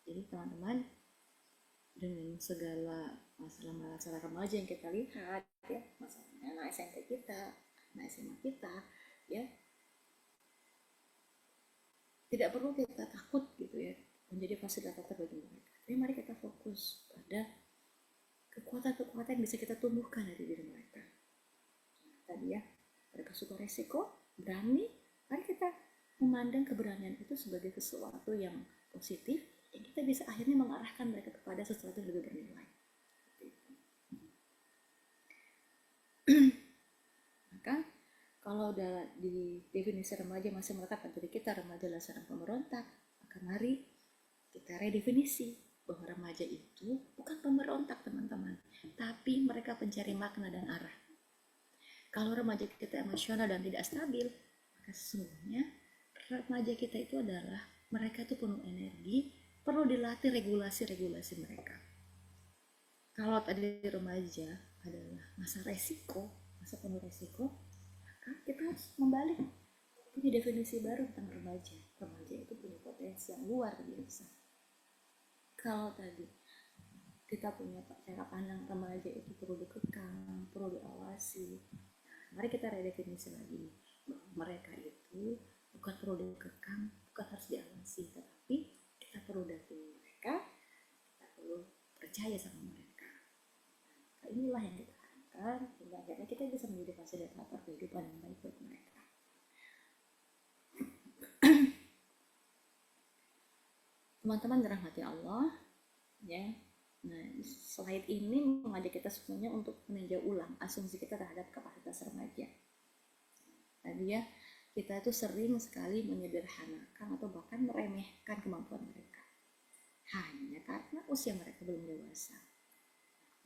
Jadi teman-teman, dengan segala masalah remaja yang kita lihat ya, masalahnya anak SMP kita, anak SMA kita ya, tidak perlu kita takut gitu ya menjadi fasilitator bagi mereka. Tapi mari kita fokus pada kekuatan-kekuatan yang bisa kita tumbuhkan dari diri mereka. Tadi ya, mereka suka resiko, berani, mari kita memandang keberanian itu sebagai sesuatu yang positif, yang kita bisa akhirnya mengarahkan mereka kepada sesuatu yang lebih bernilai. Maka kalau udah di definisi remaja masih melekat pada diri kita, remaja adalah seorang pemberontak, maka mari kita redefinisi bahwa remaja itu bukan pemberontak teman-teman, tapi mereka pencari makna dan arah. Kalau remaja kita emosional dan tidak stabil, maka sesungguhnya remaja kita itu adalah mereka itu penuh energi, perlu dilatih regulasi mereka. Kalau tadi remaja adalah masa resiko, masa penuh resiko, maka kita harus membalik, punya definisi baru tentang remaja. Remaja itu punya potensi yang luar biasa. Kalau tadi kita punya cara pandang remaja itu perlu dikekang, perlu diawasi, mari kita redefinisi lagi bahwa mereka itu bukan perlu dikekang, bukan harus diawasi, tetapi kita perlu dampingi mereka, kita perlu percaya sama mereka. Nah, inilah yang kita harapkan, hingga akhirnya kita bisa menjadi fasilitator kehidupan yang baik buat mereka. Teman-teman dirahmati Allah ya. Nah, slide ini mengajak kita semuanya untuk meninjau ulang asumsi kita terhadap kapasitas remaja. Tadi ya, kita itu sering sekali menyederhanakan atau bahkan meremehkan kemampuan mereka hanya karena usia mereka belum dewasa.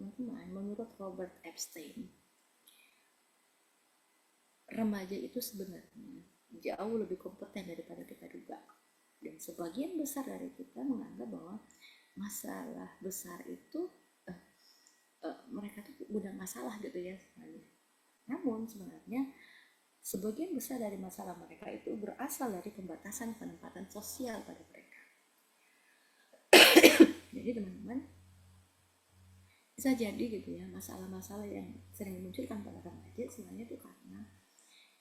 Teman-teman, menurut Robert Epstein, remaja itu sebenarnya jauh lebih kompeten daripada kita duga. Dan sebagian besar dari kita menganggap bahwa masalah besar itu mereka tuh udah masalah gitu ya sebenarnya. Namun sebenarnya sebagian besar dari masalah mereka itu berasal dari pembatasan penempatan sosial pada mereka. Jadi teman-teman, bisa jadi gitu ya, masalah-masalah yang sering dimunculkan pada remaja sebenarnya itu karena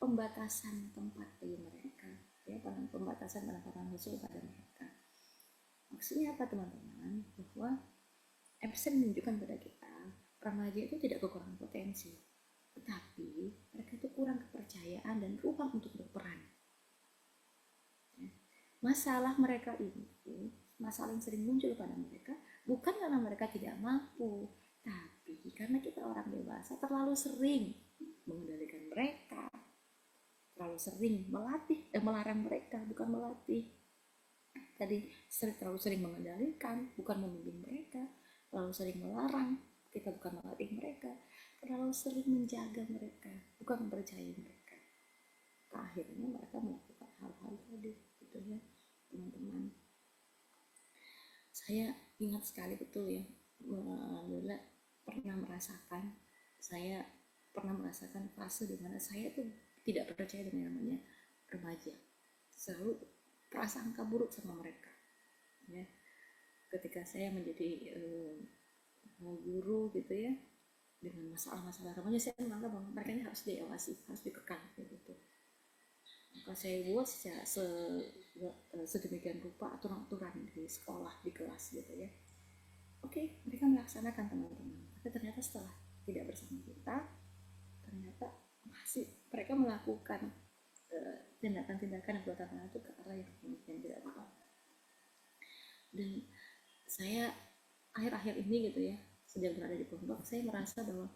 pembatasan tempat bagi mereka, ya, pembatasan penempatan sosial pada mereka. Maksudnya apa teman-teman? Bahwa Epstein menunjukkan pada kita remaja itu tidak kekurangan potensi, tetapi mereka itu kurang kepercayaan dan ruang untuk berperan. Masalah mereka ini, masalah yang sering muncul pada mereka bukan karena mereka tidak mampu, tapi karena kita orang dewasa terlalu sering mengendalikan mereka, terlalu sering melarang mereka, bukan melatih. Tadi terlalu sering mengendalikan, bukan memimpin mereka, terlalu sering melarang, kita bukan melatih mereka, terlalu sering menjaga mereka, bukan mempercayai mereka. Akhirnya mereka melakukan hal-hal tadi, gitu ya teman-teman. Saya ingat sekali betul ya, alhamdulillah saya pernah merasakan fase di mana saya tuh tidak percaya dengan namanya remaja, selalu prasangka buruk sama mereka ya. Ketika saya menjadi guru gitu ya, dengan masalah-masalah remaja, saya menganggap bahwa mereka ini harus diawasi, harus dikekang gitu. Maka saya buat secara sedemikian rupa aturan-aturan di sekolah, di kelas gitu ya. Oke, mereka melaksanakan teman-teman. Tapi ternyata setelah tidak bersama kita, ternyata masih mereka melakukan tindakan-tindakan yang buatan itu ke arah yang tidak tepat. Dan saya akhir-akhir ini gitu ya, sejak berada di pondok, saya merasa bahwa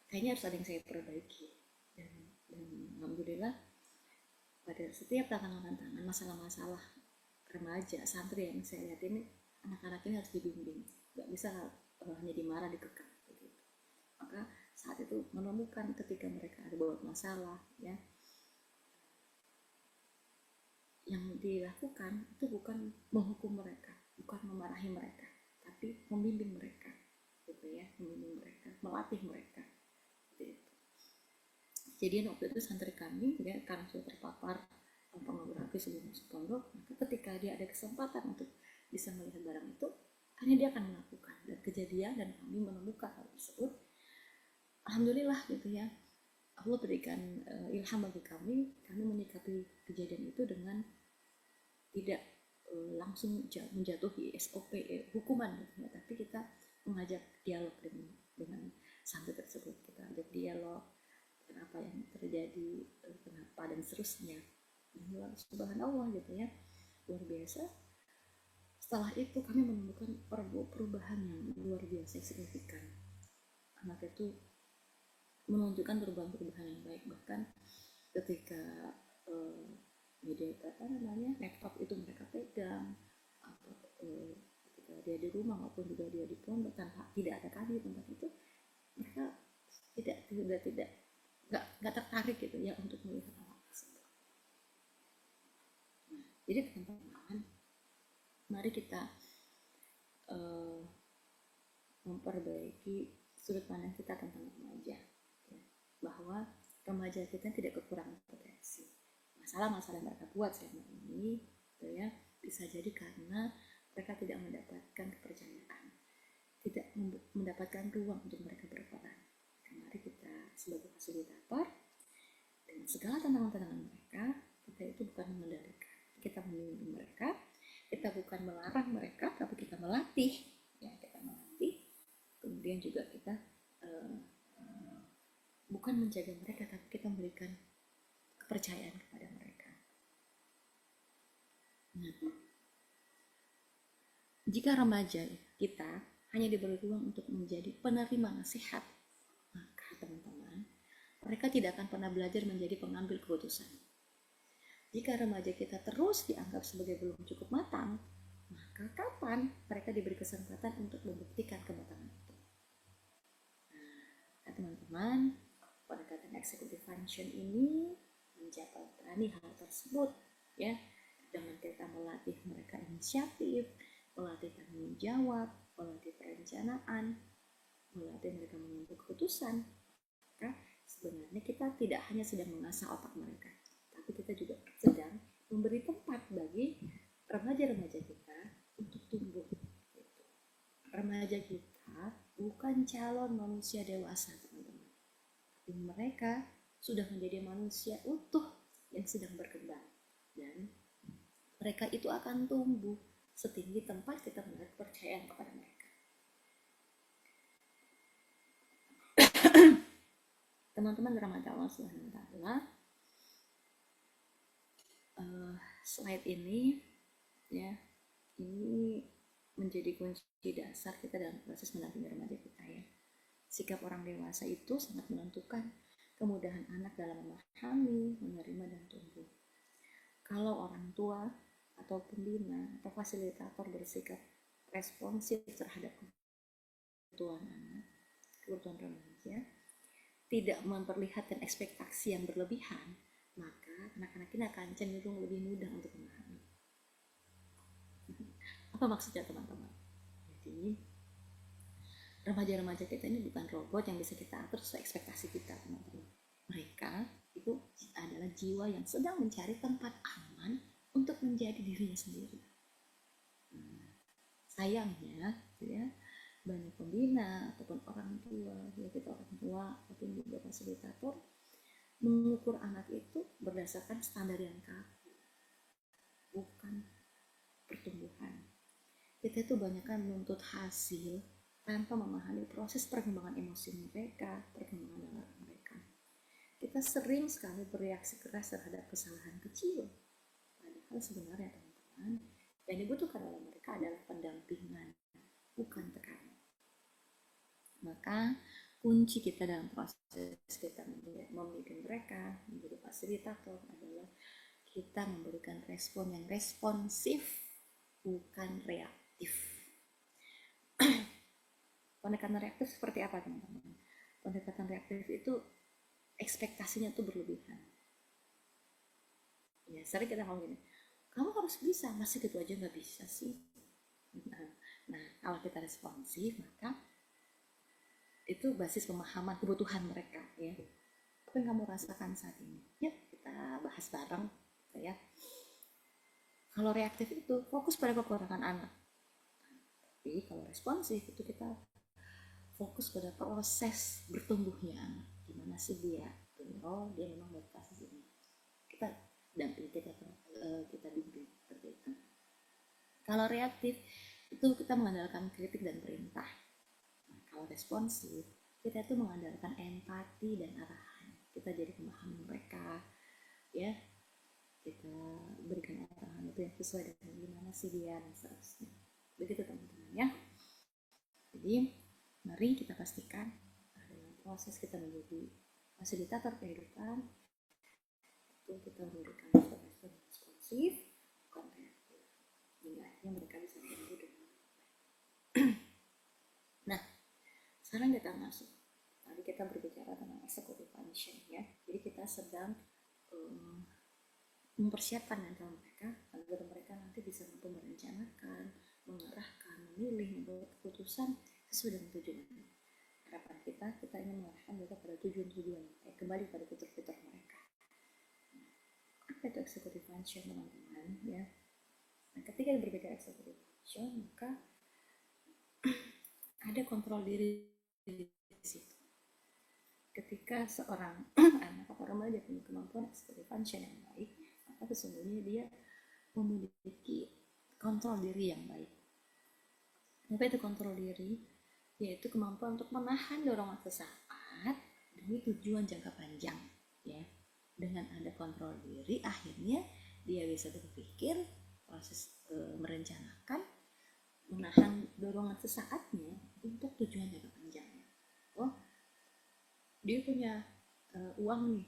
kayaknya harus ada yang saya perbaiki. Dan alhamdulillah pada setiap tantangan-tantangan, masalah-masalah remaja, santri yang saya lihat ini, anak-anak ini harus dibimbing, nggak bisa hanya dimarah, dikekang gitu. Maka saat itu menemukan ketika mereka ada buat masalah ya, yang dilakukan itu bukan menghukum mereka, bukan memarahi mereka, tapi membimbing mereka gitu ya, membimbing mereka, melatih mereka gitu. Jadi waktu itu santri kami ya, karena sudah terpapar pornografi sebelum masuk pondok, maka ketika dia ada kesempatan untuk bisa melihat barang itu, hanya dia akan melakukan. Dan kejadian dan kami menemukan hal tersebut, alhamdulillah gitu ya, Allah berikan ilham bagi kami menyikapi kejadian itu dengan tidak langsung menjatuhi SOP hukuman gitu ya, tapi kita mengajak dialog dengan santri tersebut, kita ajak dialog apa yang terjadi, kenapa dan seterusnya. Subhanallah gitu ya, luar biasa. Setelah itu kami menemukan perubahan yang luar biasa signifikan. Anak itu menunjukkan perubahan yang baik, bahkan ketika media laptop itu mereka pegang, atau ketika dia di rumah maupun juga dia di pondok tanpa tidak ada kami di tempat itu, mereka tidak nggak tertarik gitu ya untuk melihat hal tersebut. Nah, jadi teman-teman, mari kita memperbaiki sudut pandang kita tentang remaja ya, bahwa remaja kita tidak kekurangan potensi. Masalah-masalah yang mereka buat selama ini gitu ya, bisa jadi karena mereka tidak mendapatkan kepercayaan, tidak mendapatkan ruang untuk mereka berperan. Mari kita sebagai fasilitator dengan segala tantangan-tantangan mereka, kita itu bukan mengendalikan, kita membimbing mereka, kita bukan melarang mereka, tapi kita melatih ya, kita melatih. Kemudian juga kita bukan menjaga mereka, tapi kita memberikan kepercayaan kepada mereka. Nah, jika remaja kita hanya diberi ruang untuk menjadi penerima nasihat, maka teman-teman, mereka tidak akan pernah belajar menjadi pengambil keputusan. Jika remaja kita terus dianggap sebagai belum cukup matang, maka kapan mereka diberi kesempatan untuk membuktikan kematangan itu? Nah, teman-teman, pendekatan executive function ini menjawabani hal tersebut ya. dengan kita melatih mereka inisiatif, melatih tanggung jawab, melatih perencanaan, melatih mereka mengambil keputusan, maka sebenarnya kita tidak hanya sedang mengasah otak mereka, tapi kita juga sedang memberi tempat bagi remaja-remaja kita untuk tumbuh. Remaja kita bukan calon manusia dewasa, teman-teman, tapi mereka sudah menjadi manusia utuh yang sedang berkembang, dan mereka itu akan tumbuh setinggi tempat kita menaruh kepercayaan kepada mereka. Teman-teman remaja Allah Subhanahu wa taala, slide ini ya, ini menjadi kunci dasar kita dalam proses mendampingi remaja kita ya. Sikap orang dewasa itu sangat menentukan kemudahan anak dalam memahami, menerima, dan tumbuh. Kalau orang tua atau pembina atau fasilitator bersikap responsif terhadap kebutuhan anak, kebutuhan remaja, tidak memperlihatkan ekspektasi yang berlebihan, maka anak-anak ini akan cenderung lebih mudah untuk memahami. Apa maksudnya, teman-teman? Jadi remaja-remaja kita ini bukan robot yang bisa kita atur sesuai ekspektasi kita, teman-teman. Mereka itu adalah jiwa yang sedang mencari tempat aman untuk menjadi dirinya sendiri. Sayangnya ya, banyak pembina ataupun orang tua, ya kita orang tua ataupun juga fasilitator, mengukur anak itu berdasarkan standar yang kaku, bukan pertumbuhan. Kita itu banyak kan menuntut hasil tanpa memahami proses perkembangan emosi mereka, perkembangan dalam mereka. Kita sering sekali bereaksi keras terhadap kesalahan kecil, padahal sebenarnya, teman-teman, yang dibutuhkan oleh mereka adalah pendampingan, bukan tekanan. Maka kunci kita dalam proses kita membimbing mereka menjadi fasilitator adalah kita memberikan respon yang responsif, bukan reaktif. Pendekatan reaktif seperti apa, teman-teman? Pendekatan reaktif itu ekspektasinya tuh berlebihan. Ya, sering kita ngomong gini, kamu harus bisa, masa gitu aja nggak bisa sih? Nah, kalau kita responsif, maka itu basis pemahaman kebutuhan mereka ya. Apa yang kamu rasakan saat ini? Yuk kita bahas bareng ya. Kalau reaktif itu fokus pada kekurangan anak, tapi kalau responsif itu kita fokus pada proses bertumbuhnya anak. Gimana sih dia? Oh, dia memang berkasus ini. Kita dampingi, kita bimbing seperti itu. Kalau reaktif itu kita mengandalkan kritik dan perintah. Nah, kalau responsif kita itu mengandalkan empati dan arahan. Kita jadi memahami mereka ya, kita berikan arahan itu yang sesuai dengan gimana sih dia dan seterusnya. Begitu, teman-teman ya. Jadi mari kita pastikan dalam proses kita menjadi fasilitator kehidupan itu kita memberikan respon responsif, bukan reaktif, hingga akhirnya mereka bisa tumbuh dengan Nah, sekarang kita masuk. Tadi kita berbicara tentang executive function ya. Jadi kita sedang mempersiapkan mental mereka agar mereka nanti bisa mampu merencanakan, mengarahkan, memilih, membuat keputusan sesuai dengan tujuan. Harapan kita ingin mengarahkan mereka pada tujuan-tujuan, kembali pada fitur-fitur mereka. Apa itu executive function, teman-teman ya? Nah, ketika berbicara executive function, maka ada kontrol diri di situ. Ketika seorang anak atau remaja punya kemampuan executive function yang baik, maka sesungguhnya dia memiliki kontrol diri yang baik. Apa itu kontrol diri? Yaitu kemampuan untuk menahan dorongan sesaat demi tujuan jangka panjang ya. Dengan ada kontrol diri, akhirnya dia bisa berpikir, proses merencanakan, menahan dorongan sesaatnya untuk tujuan jangka panjangnya. Oh, dia punya uang nih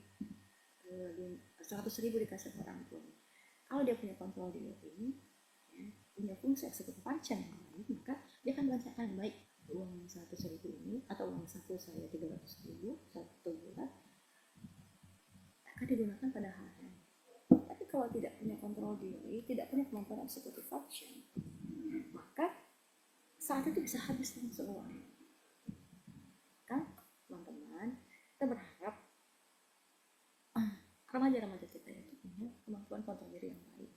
100.000 dikasih orang tua. Kalau dia punya kontrol diri, ya, punya fungsi eksekutif function yang baik, maka dia akan merancangkan baik uang 100.000 ini atau uang saku saya 300.000 satu bulan akan digunakan pada hal-hal. Tapi kalau tidak punya kontrol diri, tidak punya kemampuan executive function, maka saat itu bisa habis semua. Kan, teman-teman, kita berharap remaja-remaja kita itu punya kemampuan kontrol diri yang baik.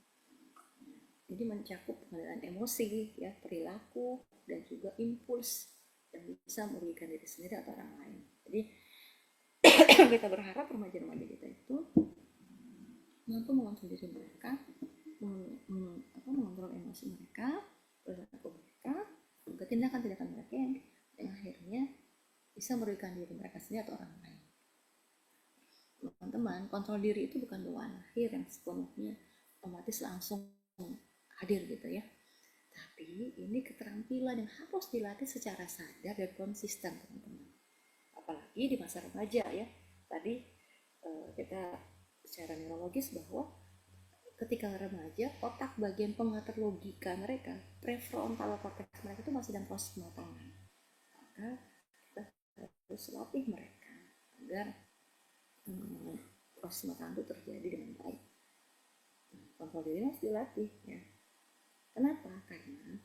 Jadi mencakup pengendalian emosi, ya, perilaku, dan juga impuls yang bisa merugikan diri sendiri atau orang lain. Jadi kita berharap remaja-remaja kita itu mampu mengontrol diri mereka, mengontrol emosi mereka, perilaku mereka, juga tindakan-tindakan mereka yang akhirnya bisa merugikan diri mereka sendiri atau orang lain. Teman-teman, kontrol diri itu bukan bawaan lahir yang sepenuhnya otomatis langsung hadir gitu ya. Tapi ini keterampilan yang harus dilatih secara sadar dan konsisten, teman-teman. Apalagi di masa remaja ya. Tadi kita secara neurologis bahwa ketika remaja, otak bagian pengatur logika mereka, prefrontal cortex mereka itu masih dalam proses pematangan. Maka kita harus latih mereka agar proses pematangan itu terjadi dengan baik. Kontrol diri harus dilatih ya. Kenapa? Karena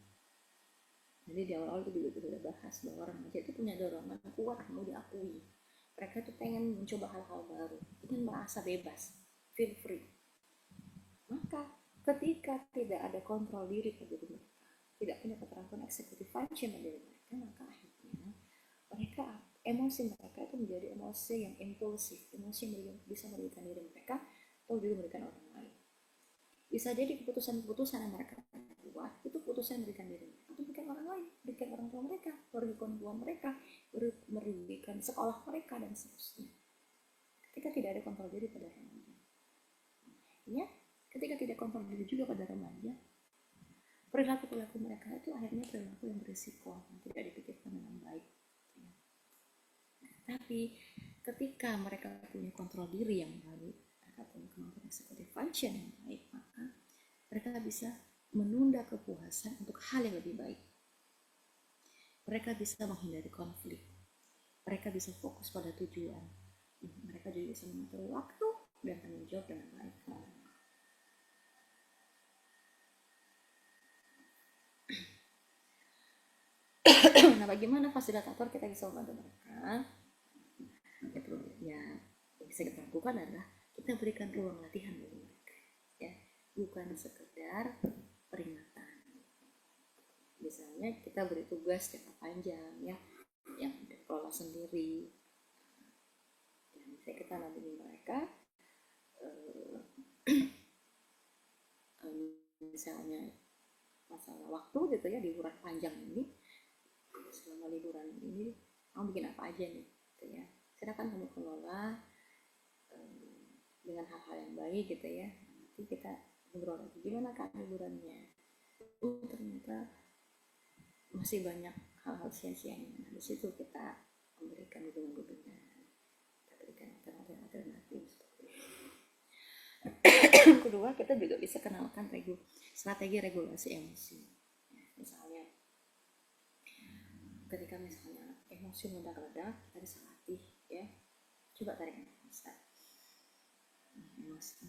jadi di awal-awal itu juga kita sudah bahas bahwa remaja itu punya dorongan kuat mau diakui. Mereka tuh pengen mencoba hal-hal baru, ingin merasa bebas, feel free. Maka ketika tidak ada kontrol diri pada diri mereka, tidak punya keterampilan executive function pada diri mereka, maka akhirnya mereka emosi mereka itu menjadi emosi yang impulsif, emosi yang bisa merugikan diri mereka atau juga merugikan orang lain. Bisa jadi keputusan-keputusan yang mereka buat itu keputusan yang merugikan diri mereka atau merugikan orang lain, merugikan orang tua mereka, merugikan hubungan mereka, merugikan sekolah mereka dan seterusnya. Ketika tidak ada kontrol diri pada remaja, akhirnya ketika tidak kontrol diri juga pada remaja, perilaku mereka itu akhirnya perilaku yang berisiko, yang tidak dipikirkan dengan baik. Tapi ketika mereka punya kontrol diri yang baik, mereka punya kemampuan executive function yang baik, maka mereka bisa menunda kepuasan untuk hal yang lebih baik. Mereka bisa menghindari konflik. Mereka bisa fokus pada tujuan. Mereka juga bisa mengatur waktu dan tanggung jawab dengan baik. Nah, bagaimana fasilitator kita bisa membantu mereka? Itu ya bisa kita lakukan adalah kita berikan ruang latihan bagi mereka, ya, bukan sekedar peringatan. Misalnya kita beri tugas jangka panjang ya, yang dikelola sendiri. Dan misalnya kita nampilin mereka, misalnya masalah waktu gitu ya, liburan panjang ini, selama liburan ini kamu bikin apa aja nih, gitu ya. Silakan kamu kelola dengan hal-hal yang baik gitu ya. Nanti kita ngobrol lagi gimana kak liburannya. Ternyata masih banyak hal-hal sia-sianya. Nah, di situ kita memberikan dukungan-dukungan, kita berikan alternatif. Kedua, kita juga bisa kenalkan strategi regulasi emosi. Misalnya, ketika misalnya emosi meledak-ledak, kita bisa latih ya. Coba tarik nafas.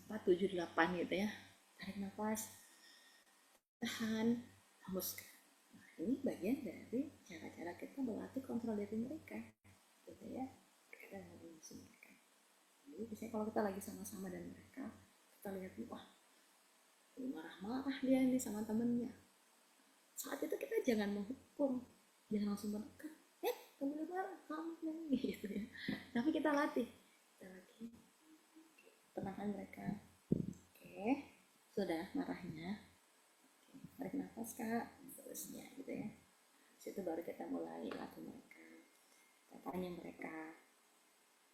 4, 7, 8 gitu ya. Tarik nafas, tahan, hembuskan. Ini bagian dari cara-cara kita melatih kontrol diri mereka, gitu ya, berkaitan dengan emosi mereka. Jadi biasanya kalau kita lagi sama-sama dan mereka, kita lihat wah marah-marah dia nih sama temennya. Saat itu kita jangan menghukum, jangan langsung menekan, kamu marah, kamu gitu ya. Tapi kita latih tenangkan mereka. Oke, sudah marahnya. Tarik nafas kak, seterusnya gitu ya. Situ baru kita mulai latih mereka. Kita tanya mereka,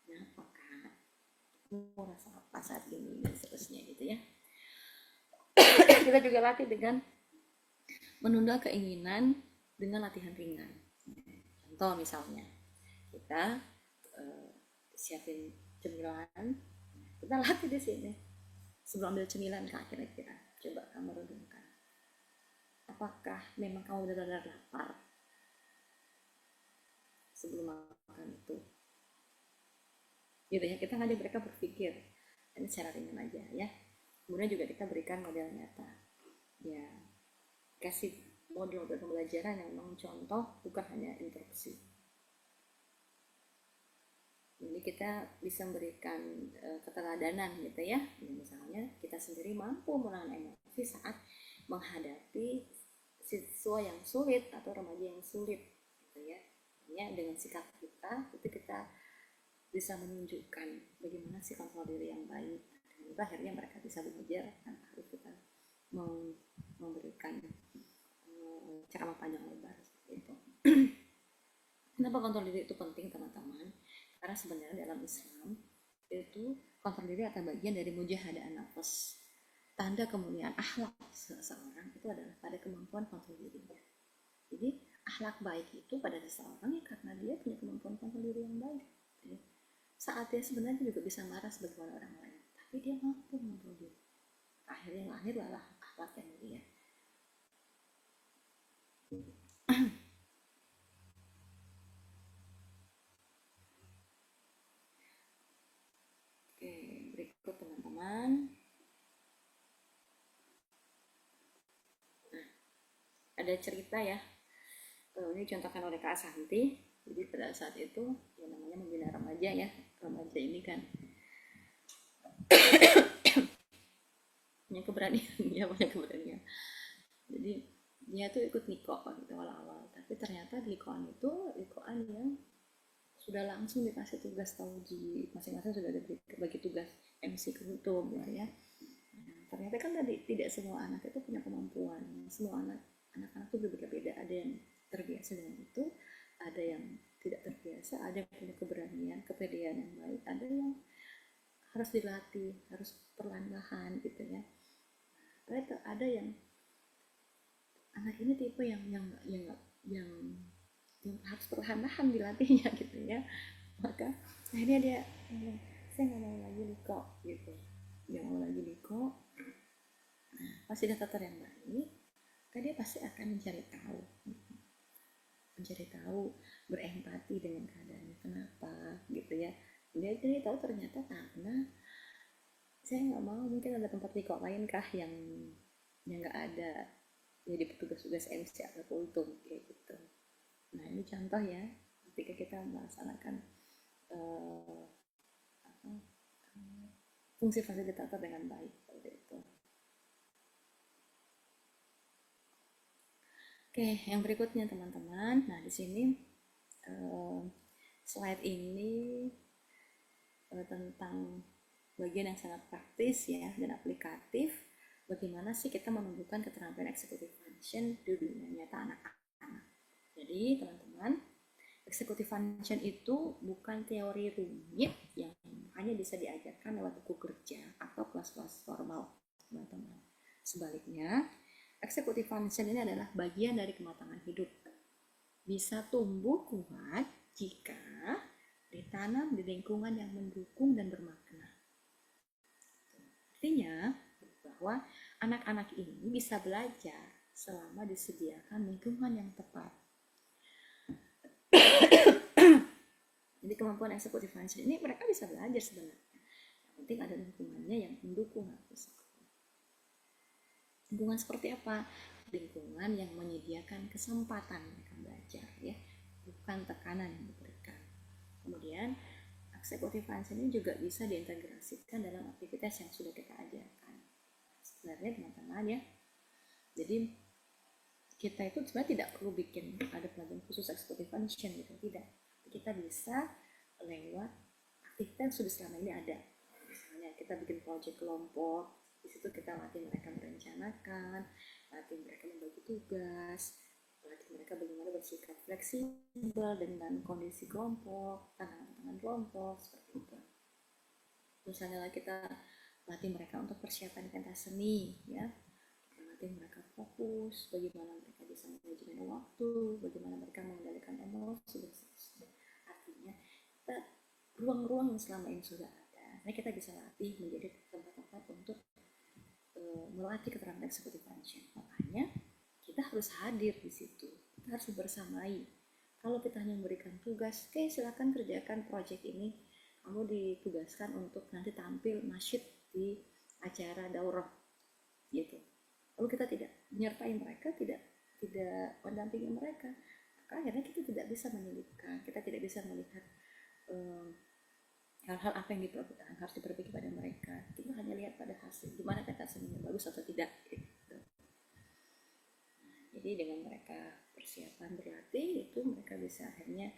kenapa kak? Mau rasa apa saat ini dan seterusnya gitu ya. Kita juga latih dengan menunda keinginan dengan latihan ringan. Contoh misalnya kita siapin cemilan, kita latih di sini. Sebelum ambil cemilan kak, kira-kira coba kamu renungkan, apakah memang kamu benar-benar lapar sebelum makan itu, gitu ya. Kita ngajak mereka berpikir ini secara ringan aja ya. Kemudian juga kita berikan model nyata, ya kasih model pembelajaran yang memang contoh, bukan hanya instruksi. Jadi kita bisa memberikan keteladanan gitu ya. Misalnya kita sendiri mampu menahan emosi saat menghadapi siswa yang sulit atau remaja yang sulit gitu ya. Ya dengan sikap kita itu kita bisa menunjukkan bagaimana sih kontrol diri yang baik. Dan itu akhirnya mereka bisa belajar tanpa harus kita memberikan ceramah panjang lebar seperti itu. Kenapa kontrol diri itu penting teman-teman? Karena sebenarnya dalam Islam itu kontrol diri adalah bagian dari mujahadah nafas. Tanda kemuliaan akhlak seseorang itu adalah pada kemampuan kontrol dirinya. Jadi akhlak baik itu pada seseorang ya karena dia punya kemampuan kontrol diri yang baik. Saat dia sebenarnya juga bisa marah sebagaimana orang lain, tapi dia mampu mengontrol diri. Akhirnya lahirlah akhlak yang mulia. Oke, berikut teman-teman. Nah, ada cerita ya. Ini contohkan oleh Kak Santi. Jadi pada saat itu yang namanya membina remaja ya. Remaja ini kan punya keberanian, dia punya keberanian. Jadi dia tuh ikut niko waktu awal-awal, tapi ternyata di likoan itu likoan yang sudah langsung dikasih tugas tauji, masing-masing sudah dibagi tugas MC kerutum gitu ya. Nah, ternyata kan tadi tidak semua anak itu punya kemampuan, semua anak-anak itu berbeda-beda, ada yang terbiasa dengan itu, ada yang tidak terbiasa, ada yang punya keberanian, kepedean yang baik, ada yang harus dilatih, harus perlahan-lahan gitu ya. Ada yang anak ini tipe yang harus perlahan-lahan dilatihnya gitu ya. Maka akhirnya dia ngomong, saya nggak mau lagi liko gitu, nggak mau lagi liko. Nah, pasti data yang baik, kan dia pasti akan mencari tahu, berempati dengan keadaannya, kenapa gitu ya. Dia jadi tahu ternyata karena saya nggak mau, mungkin ada tempat liko lain kah yang nggak ada jadi petugas-tugas MC atau kultum kayak gitu. Nah ini contoh ya ketika kita melaksanakan fungsi fasilitator dengan baik seperti itu. Oke, yang berikutnya teman-teman. Nah di sini slide ini tentang bagian yang sangat praktis ya dan aplikatif. Bagaimana sih kita menumbuhkan keterampilan executive function di dunia nyata anak-anak. Jadi teman-teman, executive function itu bukan teori rumit yang hanya bisa diajarkan lewat buku kerja atau kelas-kelas formal, teman-teman. Sebaliknya, executive function ini adalah bagian dari kematangan hidup. Bisa tumbuh kuat jika ditanam di lingkungan yang mendukung dan bermakna. Artinya bahwa anak-anak ini bisa belajar selama disediakan lingkungan yang tepat. Jadi kemampuan executive function ini mereka bisa belajar sebenarnya. Yang penting ada lingkungannya yang mendukung hal tersebut. Lingkungan seperti apa? Lingkungan yang menyediakan kesempatan mereka belajar ya, bukan tekanan yang diberikan. Kemudian executive function ini juga bisa diintegrasikan dalam aktivitas yang sudah kita ajarkan. Sebenarnya teman-teman ya, jadi kita itu sebenarnya tidak perlu bikin ada pelajaran khusus executive function gitu, tidak. Kita bisa lewat aktivitas yang sudah selama ini ada. Misalnya kita bikin project kelompok, di situ kita latih mereka merencanakan, latih mereka membagi tugas, latih mereka bagaimana bersikap fleksibel dengan kondisi kelompok, tantangan kelompok seperti itu. Misalnya kita latih mereka untuk persiapan pentas seni ya, latih mereka fokus, bagaimana mereka bisa manajemen waktu, bagaimana mereka mengendalikan emosi dan seterusnya. Artinya kita ruang-ruang yang selama ini sudah ada, nah kita bisa latih menjadi tempat-tempat untuk melatih keterampilan executive function. Makanya kita harus hadir di situ, kita harus bersamai. Kalau kita hanya memberikan tugas, oke silakan kerjakan project ini, kamu ditugaskan untuk nanti tampil nasyid di acara daurah gitu. Lalu kita tidak menyertai mereka, tidak mendampingi mereka, maka akhirnya kita tidak bisa menyelipkan, kita tidak bisa melihat hal-hal apa yang harus diperbaiki pada mereka. Kita hanya lihat pada hasil, gimana kata seninya bagus atau tidak gitu. Jadi dengan mereka persiapan berlatih itu mereka bisa akhirnya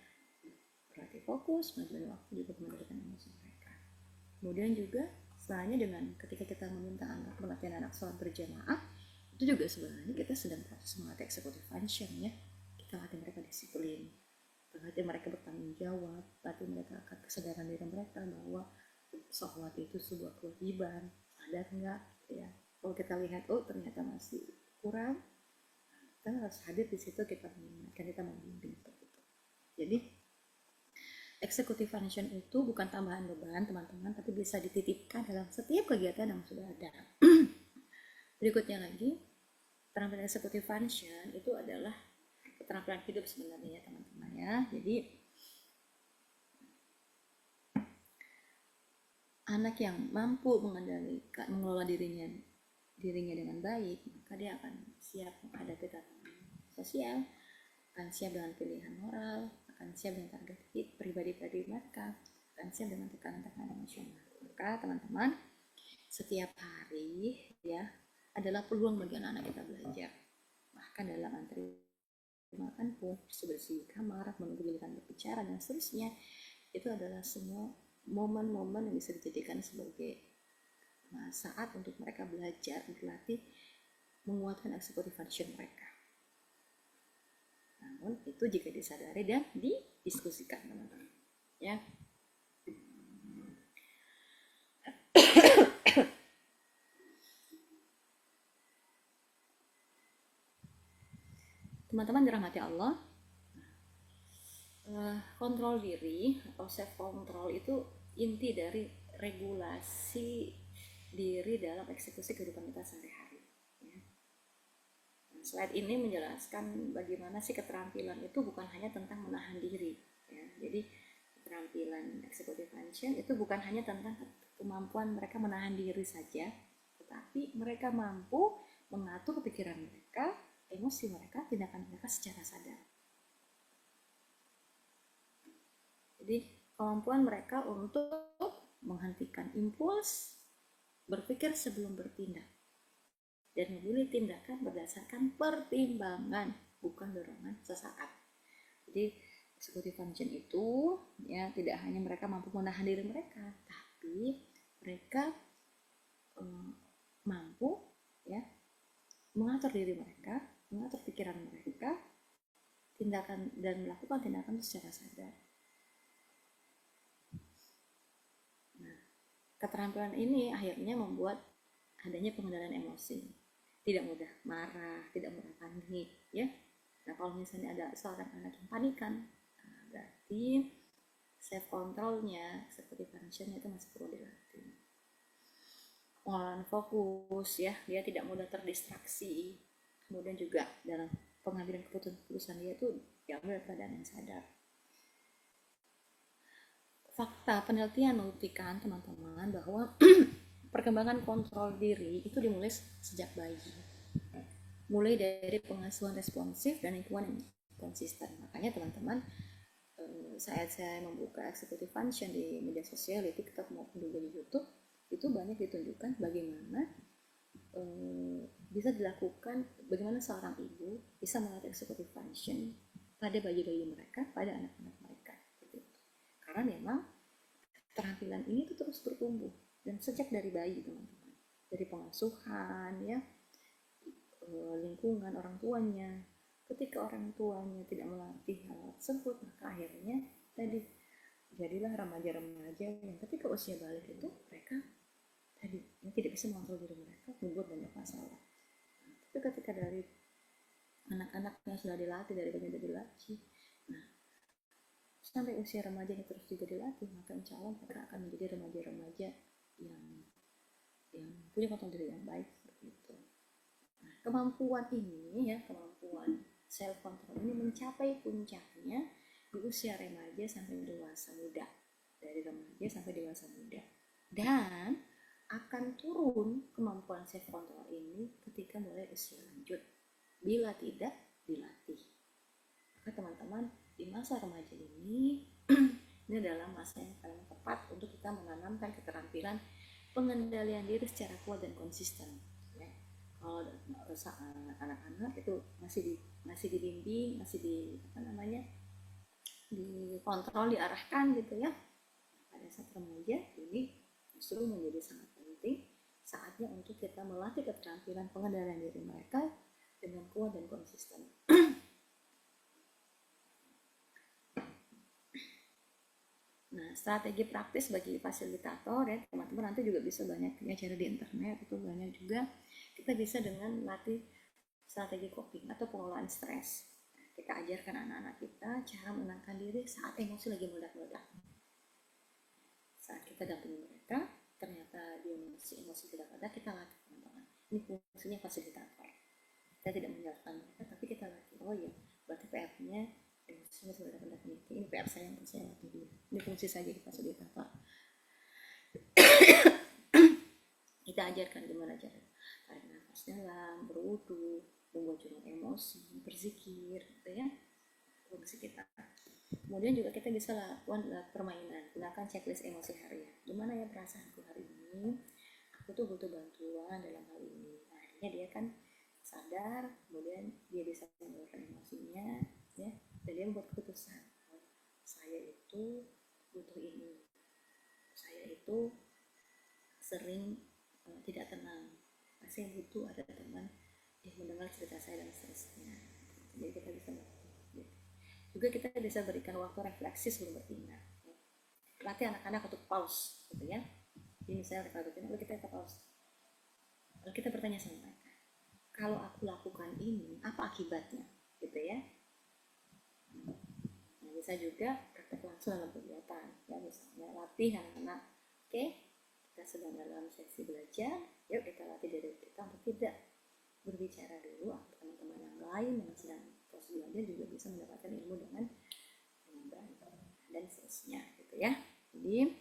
berlatih fokus, manajemen waktu, juga mengendalikan emosi mereka. Kemudian juga setelahnya dengan ketika kita meminta anak pelatihan anak sholat berjamaah, itu juga sebenarnya kita sedang proses melatih executive function ya. Kita latih mereka disiplin, latih mereka bertanggung jawab, latih mereka akan kesadaran diri mereka bahwa sholat itu sebuah kewajiban, sadar nggak ya. Kalau kita lihat oh ternyata masih kurang, kita harus hadir di situ, kita mengingatkan, kita membimbing seperti itu. Jadi executive function itu bukan tambahan beban teman-teman, tapi bisa dititipkan dalam setiap kegiatan yang sudah ada. Berikutnya lagi, keterampilan executive function itu adalah keterampilan hidup sebenarnya ya teman-teman ya. Jadi anak yang mampu mengelola dirinya dengan baik, maka dia akan siap menghadapi tantangan sosial, akan siap dengan pilihan moral, akan siap dengan target pribadi mereka, akan siap dengan tekanan-tekanan emosional. Maka teman-teman, setiap hari ya adalah peluang bagi anak-anak kita belajar. Bahkan dalam antri makan pun, bersih-bersih kamar, menunggu giliran berbicara dan seterusnya, itu adalah semua momen-momen yang bisa dijadikan sebagai saat untuk mereka belajar, berlatih, menguatkan executive function mereka. Namun itu jika disadari dan didiskusikan teman-teman ya. Teman-teman dirahmati Allah, kontrol diri atau self control itu inti dari regulasi diri dalam eksekusi kehidupan kita sehari-hari ya. Slide ini menjelaskan bagaimana sih keterampilan itu bukan hanya tentang menahan diri ya. Jadi keterampilan executive function itu bukan hanya tentang kemampuan mereka menahan diri saja, tetapi mereka mampu mengatur pikiran mereka, emosi mereka, tindakan mereka secara sadar. Jadi kemampuan mereka untuk menghentikan impuls, berpikir sebelum bertindak, dan memilih tindakan berdasarkan pertimbangan, bukan dorongan sesaat. Jadi executive function itu ya tidak hanya mereka mampu menahan diri mereka, tapi mereka mampu ya mengatur diri mereka, mengatur pikiran mereka, tindakan dan melakukan tindakan secara sadar. Nah, keterampilan ini akhirnya membuat adanya pengendalian emosi. Tidak mudah marah, tidak mudah panik ya. Nah, kalau misalnya ada seorang anak yang panikan, nah, berarti self controlnya seperti function itu masih perlu dilatih. Pengelolaan fokus ya, dia tidak mudah terdistraksi. Kemudian juga dalam pengambilan keputusan dia itu diambil dalam keadaan yang sadar. Fakta penelitian membuktikan teman-teman bahwa perkembangan kontrol diri itu dimulai sejak bayi. Mulai dari pengasuhan responsif dan lingkungan yang konsisten. Makanya teman-teman, saat saya membuka executive function di media sosial, di TikTok maupun juga di YouTube, itu banyak ditunjukkan bagaimana bisa dilakukan, bagaimana seorang ibu bisa melatih executive function pada bayi-bayi mereka, pada anak-anak mereka. Karena memang keterampilan ini itu terus bertumbuh dan sejak dari bayi teman-teman, dari pengasuhan ya, lingkungan orang tuanya. Ketika orang tuanya tidak melatih hal tersebut, maka akhirnya tadi jadilah remaja-remaja yang ketika usia balik itu mereka tadi yang tidak bisa mengontrol diri mereka, membuat banyak masalah. Tapi ketika dari anak-anak yang sudah dilatih, dari bayi sudah dilatih, nah sampai usia remajanya terus juga dilatih, maka insya Allah mereka akan menjadi remaja-remaja yang punya kontrol diri yang baik seperti itu. Nah, kemampuan ini ya, kemampuan self control ini mencapai puncaknya di usia remaja sampai dewasa muda, dari remaja sampai dewasa muda, dan akan turun kemampuan self control ini ketika mulai usia lanjut. Bila tidak dilatih, maka teman-teman di masa remaja ini ini adalah masa yang paling tepat untuk kita menanamkan keterampilan pengendalian diri secara kuat dan konsisten. Ya. Kalau anak-anak itu masih dibimbing, masih dikontrol, diarahkan gitu ya. Pada saat remaja ini justru menjadi sangat penting saatnya untuk kita melatih keterampilan pengendalian diri mereka dengan kuat dan konsisten. Nah, strategi praktis bagi fasilitator ya teman-teman nanti juga bisa banyak cari di internet, itu banyak juga. Kita bisa dengan latih strategi coping atau pengelolaan stres. Kita ajarkan anak-anak kita cara menenangkan diri saat emosi lagi meledak-meledak. Saat kita dampingi mereka, ternyata dia emosi meledak-meledak, kita latih teman-teman. Ini fungsinya fasilitator. Kita tidak menyalahkan mereka, tapi kita latih. Oh iya, berarti PR-nya emosi meledak-meledak ini PR saya yang saya latih dia. Ini fungsi saya jadi fasilitator. Kita ajarkan gimana cara tarik nafas dalam, berwudu, membuat jurnal emosi, berzikir, gitu ya. Fungsi kita. Kemudian juga kita bisa lakukan permainan, gunakan checklist emosi harian. Gimana ya perasaanku hari ini? Aku tuh butuh bantuan dalam hal ini. Nah, akhirnya dia kan sadar, kemudian dia bisa mengeluarkan emosinya, ya, dan dia membuat keputusan. Oh, saya itu butuh ini. Saya itu sering tidak tenang. Saya butuh ada teman yang mendengar cerita saya dan seterusnya. Jadi kita bisa juga kita bisa berikan waktu refleksi sebelum bertindak. Latih anak-anak untuk pause, gitu ya. Jadi misalnya mereka bertindak, lalu kita pause. Lalu kita bertanya sama mereka, kalau aku lakukan ini, apa akibatnya, gitu ya. Nah, bisa juga praktek langsung dalam kegiatan, ya misalnya latih anak-anak, oke, kita sedang dalam sesi belajar, yuk kita latih diri kita untuk tidak berbicara dulu, teman-teman yang lain yang sedang proses belajar juga bisa mendapatkan ilmu dengan baik dan seterusnya gitu ya. Jadi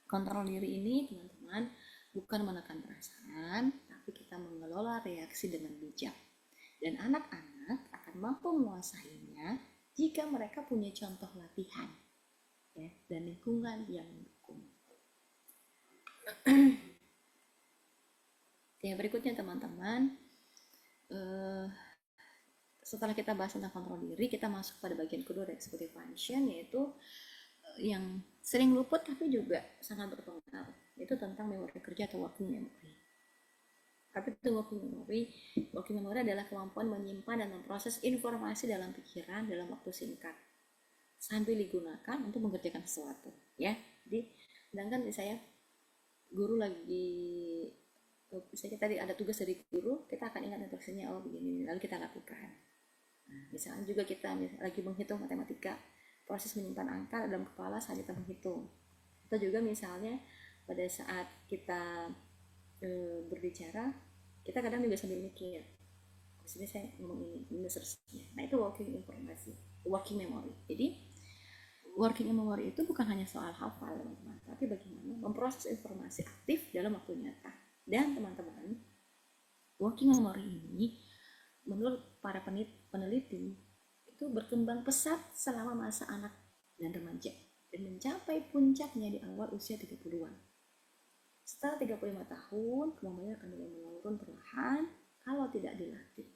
kontrol diri ini teman-teman bukan menekan perasaan, tapi kita mengelola reaksi dengan bijak. Dan anak-anak akan mampu menguasainya jika mereka punya contoh latihan ya, dan lingkungan yang mendukung. Yang berikutnya teman-teman, setelah kita bahas tentang kontrol diri, kita masuk pada bagian kedua dari executive function, yaitu yang sering luput tapi juga sangat berpengaruh, itu tentang memori kerja atau working memory. Tapi itu working memory adalah kemampuan menyimpan dan memproses informasi dalam pikiran dalam waktu singkat sambil digunakan untuk mengerjakan sesuatu ya. Jadi sedangkan saya guru lagi, misalnya tadi ada tugas dari guru, kita akan ingat instruksinya, oh begini, lalu kita lakukan. Nah, misalnya juga kita lagi menghitung matematika, proses menyimpan angka dalam kepala saat kita menghitung. Atau juga misalnya pada saat kita berbicara, kita kadang juga sambil mikir, sini saya ngomong ini seterusnya. Nah itu working informasi, working memory. Jadi working memory itu bukan hanya soal hafal teman-teman, tapi bagaimana memproses informasi aktif dalam waktu nyata. Dan teman-teman, working memory ini menurut para peneliti itu berkembang pesat selama masa anak dan remaja dan mencapai puncaknya di awal usia 30-an. Setelah 35 tahun, kemampuannya akan mulai menurun perlahan kalau tidak dilatih,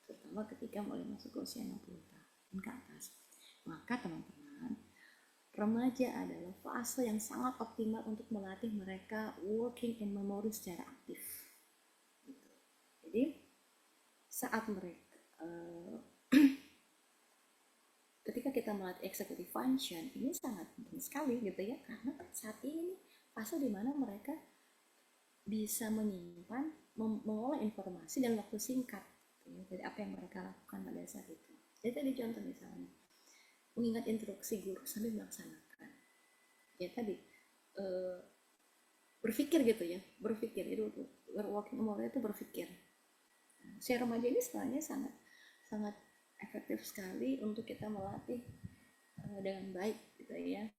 terutama ketika mulai masuk ke usia 60 tahun ke atas. Maka teman-teman, remaja adalah fase yang sangat optimal untuk melatih mereka working in memory secara aktif. Jadi saat mereka ketika kita melatih executive function ini sangat penting sekali gitu ya, karena saat ini fase di mana mereka bisa menyimpan, mengolah informasi dalam waktu singkat. Jadi apa yang mereka lakukan pada saat itu. Jadi tadi contoh misalnya, mengingat instruksi guru sambil melaksanakan. Ya tadi berpikir gitu ya, berpikir itu working memory itu berpikir. Si remaja ini sebenarnya sangat efektif sekali untuk kita melatih dengan baik gitu ya.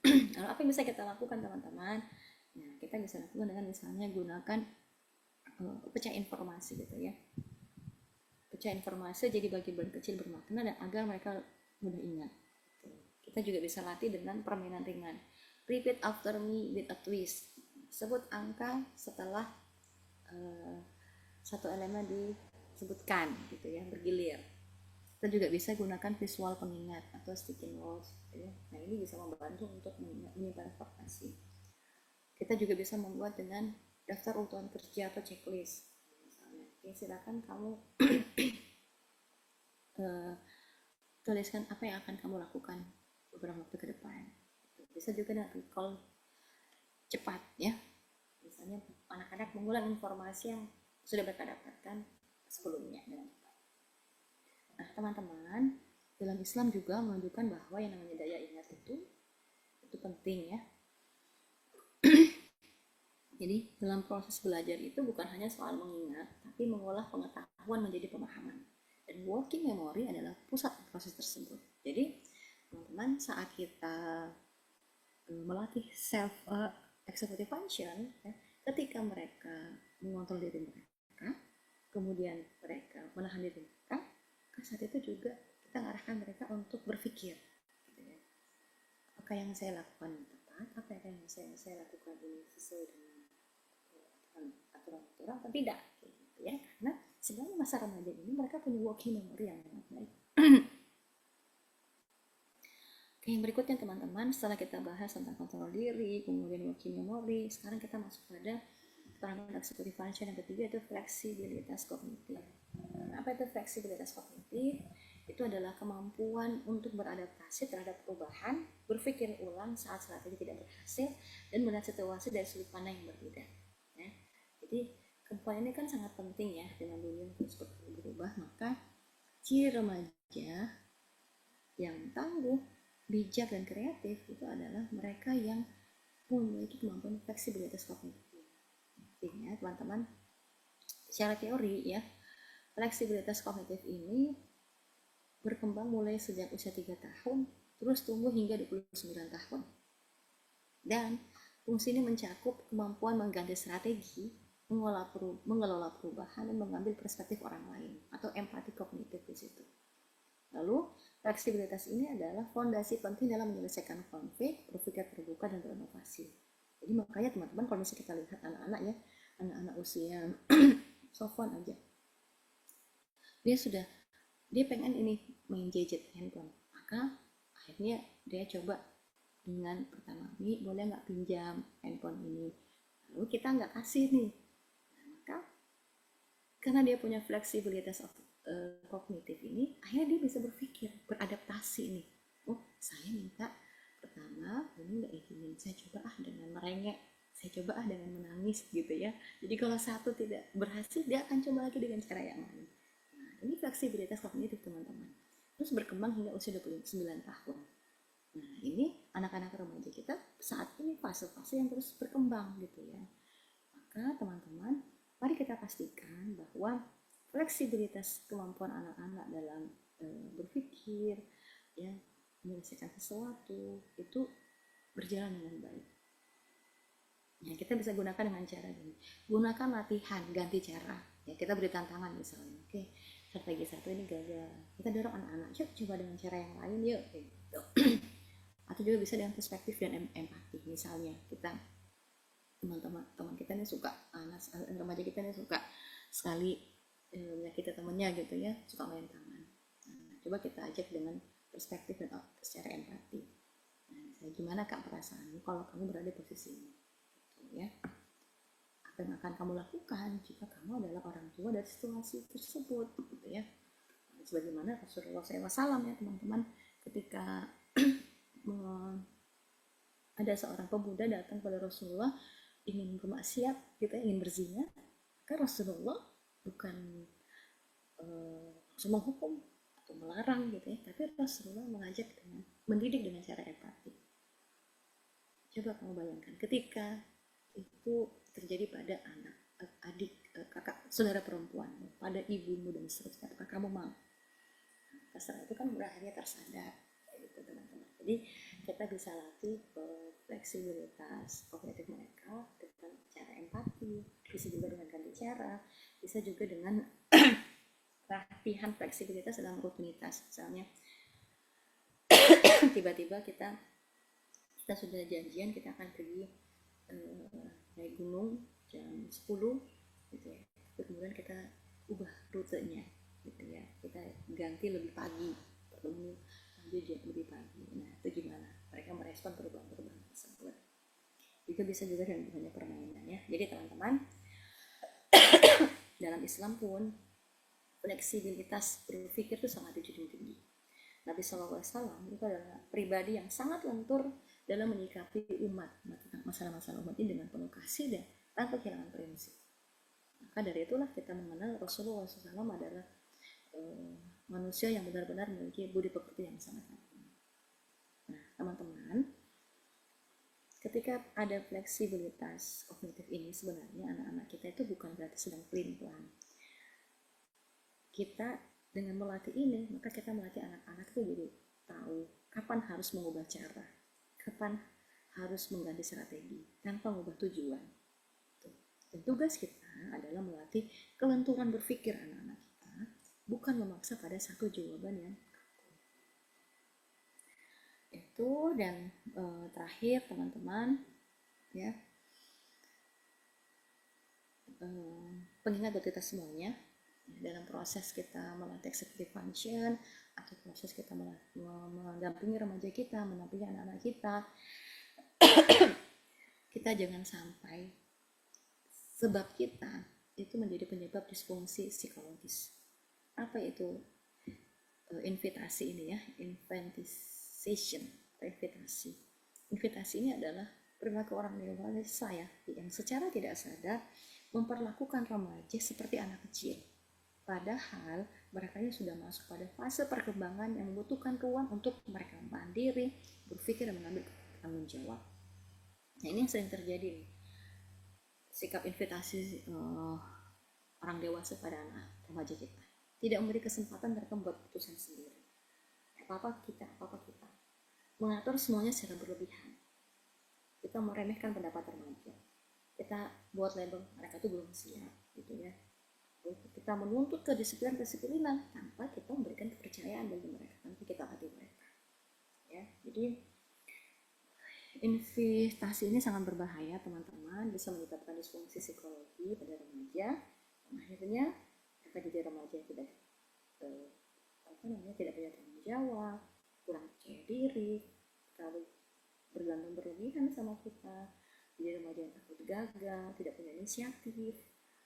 Lalu apa yang bisa kita lakukan teman-teman? Nah, kita bisa lakukan dengan misalnya gunakan pecah informasi gitu ya. Pecah informasi jadi bagi-bagi kecil bermakna dan agar mereka mudah ingat. Kita juga bisa latih dengan permainan ringan. Repeat after me with a twist. Sebut angka setelah satu elemen disebutkan gitu ya, bergilir. Kita juga bisa gunakan visual pengingat atau sticky notes gitu ya. Nah, ini bisa membantu untuk menyimpan informasi. Kita juga bisa membuat dengan daftar urutan kerja atau checklist misalnya. Oke, silakan kamu tuliskan apa yang akan kamu lakukan beberapa waktu ke depan. Bisa juga dengan recall cepat ya. Misalnya anak-anak mengulang informasi yang sudah mereka dapatkan sebelumnya dengan cepat. Nah, teman-teman, dalam Islam juga menunjukkan bahwa yang namanya daya ingat itu penting ya. Jadi dalam proses belajar itu bukan hanya soal mengingat, tapi mengolah pengetahuan menjadi pemahaman. Dan working memory adalah pusat proses tersebut. Jadi teman-teman, saat kita melatih self executive function, ya, ketika mereka mengontrol diri mereka, kemudian mereka menahan diri mereka, saat itu juga kita mengarahkan mereka untuk berpikir. Gitu ya. Apa yang saya lakukan tepat, apa yang saya lakukan ini sesuai dengan aturan-aturan atau tidak gitu ya, karena sebenarnya masa remaja ini mereka punya working memory yang sangat baik. Oke, yang berikutnya teman-teman, setelah kita bahas tentang kontrol diri, kemudian working memory, sekarang kita masuk pada keterampilan executive function yang ketiga, itu fleksibilitas kognitif. Apa itu fleksibilitas kognitif? Itu adalah kemampuan untuk beradaptasi terhadap perubahan, berpikir ulang saat strategi tidak berhasil, dan melihat situasi dari sudut pandang yang berbeda. Ya. Jadi kemampuan ini kan sangat penting ya, dengan dunia terus berubah, maka ciri remaja yang tangguh, bijak, dan kreatif itu adalah mereka yang memiliki kemampuan fleksibilitas kognitif. Ingat teman-teman, secara teori ya, fleksibilitas kognitif ini berkembang mulai sejak usia 3 tahun, terus tumbuh hingga 29 tahun. Dan fungsi ini mencakup kemampuan mengganti strategi, mengelola perubahan, dan mengambil perspektif orang lain, atau empati kognitif di situ. Lalu, fleksibilitas ini adalah fondasi penting dalam menyelesaikan konflik, berpikir terbuka, dan berinovasi. Jadi makanya teman-teman, kalau misalnya kita lihat anak-anak ya, anak-anak usia sofon aja, dia pengen ini main gadget handphone, maka akhirnya dia coba dengan pertama, ini boleh nggak pinjam handphone ini, lalu kita nggak kasih nih, maka karena dia punya fleksibilitas kognitif ini, akhirnya dia bisa berpikir, beradaptasi nih. Oh, saya minta pertama ini nggak izinin, saya coba dengan merengek, saya coba dengan menangis gitu ya. Jadi kalau satu tidak berhasil, dia akan coba lagi dengan cara yang lain. Nah, ini fleksibilitas kognitif teman-teman. Terus berkembang hingga usia 29 tahun. Nah, ini anak-anak remaja kita saat ini fase-fase yang terus berkembang gitu ya. Maka teman-teman, mari kita pastikan bahwa fleksibilitas kemampuan anak-anak dalam berpikir, ya, menyelesaikan sesuatu itu berjalan dengan baik. Ya, kita bisa gunakan dengan cara ini. Gunakan latihan, ganti cara. Ya, kita beri tantangan misalnya. Oke, strategi satu ini gagal. Kita dorong anak-anak, yuk coba dengan cara yang lain yuk. Gitu. Atau juga bisa dengan perspektif dan empati. Misalnya kita teman kita ini suka, anak remaja kita ini suka sekali menyakiti temannya gitu ya, suka main tangan. Nah, coba kita ajak dengan perspektif dan secara empati. Nah, gimana kak perasaanmu kalau kamu berada di posisi ini? Gitu, ya. Apa yang akan kamu lakukan jika kamu adalah orang tua dari situasi tersebut? Gitu ya. Sebagaimana Rasulullah SAW ya teman-teman, ketika ada seorang pemuda datang pada Rasulullah ingin bermaksiat, kita ingin berzina, maka Rasulullah bukan langsung menghukum atau melarang gitu ya, tapi Rasulullah mengajak dengan mendidik dengan cara empati. Coba kamu bayangkan ketika itu terjadi pada anak, adik, kakak, saudara perempuan, pada ibumu dan seterusnya, apakah kamu mau? Setelah itu kan akhirnya tersadar, gitu teman-teman. Jadi kita bisa latih fleksibilitas kognitif mereka bisa juga dengan ganti cara, bisa juga dengan latihan fleksibilitas dalam rutinitas. Misalnya tiba-tiba kita sudah janjian kita akan pergi naik gunung jam 10 gitu ya, kemudian kita ubah rutenya gitu ya, kita ganti lebih pagi, bertemu lanjut jam lebih pagi. Nah itu gimana mereka merespon perubahan-perubahan tersebut. Juga bisa juga dengan banyak permainan ya. Jadi teman-teman, dalam Islam pun fleksibilitas berpikir itu sangat dijunjung tinggi. Nabi SAW itu adalah pribadi yang sangat lentur dalam menyikapi umat, masalah-masalah umat ini dengan penuh kasih dan tanpa kehilangan prinsip. Maka dari itulah kita mengenal Rasulullah SAW adalah manusia yang benar-benar memiliki budi pekerti yang sangat baik. Nah, teman-teman, ketika ada fleksibilitas kognitif ini, sebenarnya anak-anak kita itu bukan berarti sedang pelin-pelan. Kita dengan melatih ini, maka kita melatih anak-anak itu jadi tahu kapan harus mengubah cara, kapan harus mengganti strategi tanpa mengubah tujuan. Dan tugas kita adalah melatih kelenturan berpikir anak-anak kita, bukan memaksa pada satu jawaban yang itu. Dan terakhir teman-teman ya, pengingat buat kita semuanya, dalam proses kita melatih executive function atau proses kita mendampingi remaja kita, mendampingi anak-anak kita, kita jangan sampai sebab kita itu menjadi penyebab disfungsi psikologis. Apa itu invitasi ini ya, invitation, invitasi. Invitasi ini adalah perilaku orang dewasa ya, yang secara tidak sadar memperlakukan remaja seperti anak kecil. Padahal mereka ini sudah masuk pada fase perkembangan yang membutuhkan ruang untuk mereka mandiri, berpikir dan mengambil tanggung jawab. Nah ini yang sering terjadi nih, sikap invitasi orang dewasa pada anak remaja kita, tidak memberi kesempatan mereka membuat keputusan sendiri. Apa-apa kita mengatur semuanya secara berlebihan. Kita meremehkan pendapat remaja, kita buat label mereka tuh belum siap gitu ya. Kita menuntut kedisiplinan tanpa kita memberikan kepercayaan bagi mereka, tanpa kita latih mereka ya. Jadi invitasi ini sangat berbahaya teman-teman, bisa menyebabkan disfungsi psikologi pada remaja. Akhirnya mereka jadi remaja yang tidak tidak punya tanggung jawab, kurang percaya diri, terlalu bergantung berlebihan sama kita, jadi remaja yang takut gagal, tidak punya inisiatif,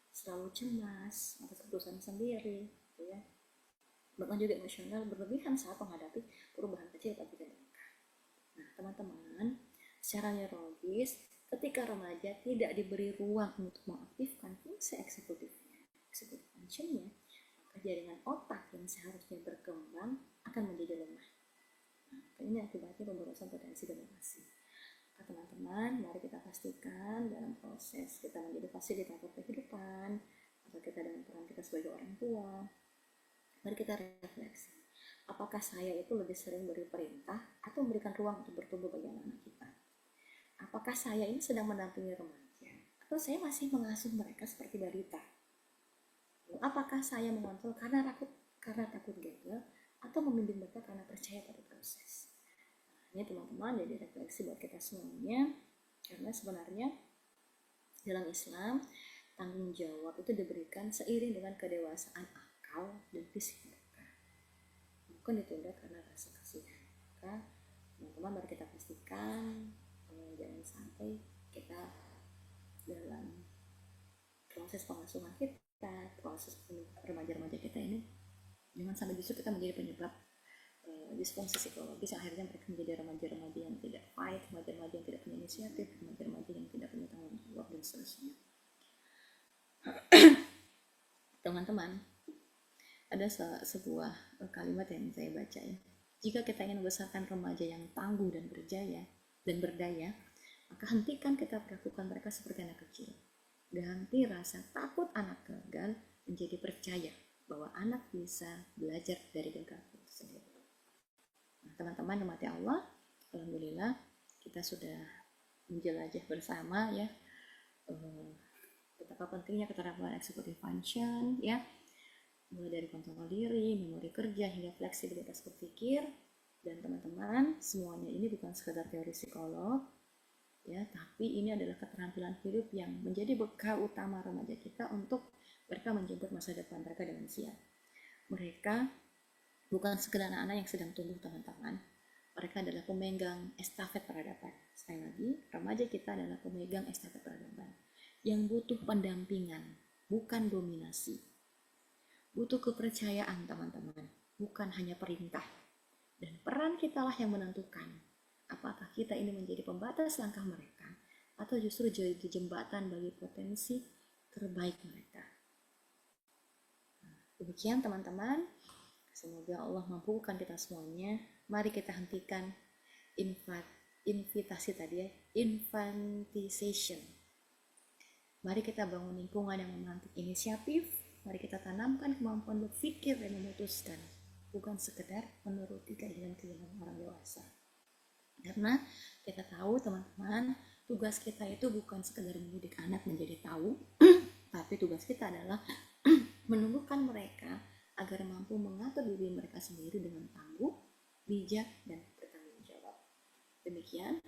selalu cemas atas keputusan sendiri gitu ya. Bahkan juga emosional berlebihan saat menghadapi perubahan kecil tapi mereka. Nah teman-teman, secara neurologis ketika remaja tidak diberi ruang untuk mengaktifkan fungsi eksekutifnya, executive functionnya, maka jaringan otak yang seharusnya berkembang akan menjadi lemah. Nah, ini akibatnya pemborosan potensi generasi. Teman-teman, mari kita pastikan dalam proses kita menjadi fasilitator kehidupan atau kita dengan peran kita sebagai orang tua, mari kita refleksi, apakah saya itu lebih sering beri perintah atau memberikan ruang untuk bertumbuh bagi anak-anak kita? Apakah saya ini sedang mendampingi remaja atau saya masih mengasuh mereka seperti balita? Apakah saya mengontrol karena takut gagal atau membimbing mereka karena percaya pada proses? Ini teman-teman jadi refleksi buat kita semuanya, karena sebenarnya dalam Islam tanggung jawab itu diberikan seiring dengan kedewasaan akal dan fisik mereka, bukan ditunda karena rasa kasihan. Maka teman-teman mari kita pastikan jangan sampai kita dalam proses pengasuhan kita, proses remaja-remaja kita ini, jangan sampai justru kita menjadi penyebab disfungsi psikologis yang akhirnya mereka menjadi remaja-remaja yang tidak fight, remaja-remaja yang tidak punya inisiatif, remaja-remaja yang tidak punya tanggung jawab dan seterusnya. Teman-teman, ada sebuah kalimat yang saya baca ya. Jika kita ingin membesarkan remaja yang tangguh dan berjaya dan berdaya, maka hentikan kita perlakukan mereka seperti anak kecil. Ganti rasa takut anak gagal menjadi percaya bahwa anak bisa belajar dari gagal sendiri. Nah, teman-teman umat Allah, alhamdulillah kita sudah menjelajah bersama ya betapa pentingnya keterampilan executive function ya, mulai dari kontrol diri, memori kerja, hingga fleksibilitas berpikir. Dan teman-teman, semuanya ini bukan sekedar teori psikolog ya, tapi ini adalah keterampilan hidup yang menjadi bekal utama remaja kita untuk mereka menjemput masa depan mereka dengan siap. Mereka bukan sekedar anak-anak yang sedang tumbuh, teman-teman. Mereka adalah pemegang estafet peradaban. Sekali lagi, remaja kita adalah pemegang estafet peradaban yang butuh pendampingan, bukan dominasi. Butuh kepercayaan, teman-teman, bukan hanya perintah. Dan peran kitalah yang menentukan apakah kita ini menjadi pembatas langkah mereka atau justru jadi jembatan bagi potensi terbaik mereka. Demikian teman-teman, semoga Allah mampukan kita semuanya. Mari kita hentikan invitasi tadi ya, infantilization. Mari kita bangun lingkungan yang memantik inisiatif. Mari kita tanamkan kemampuan berpikir dan memutuskan, bukan sekedar menuruti keinginan-keinginan orang dewasa. Karena kita tahu teman-teman, tugas kita itu bukan sekedar mendidik anak menjadi tahu, tapi tugas kita adalah menumbuhkan mereka agar mampu mengatur diri mereka sendiri dengan tangguh, bijak, dan bertanggung jawab. Demikian,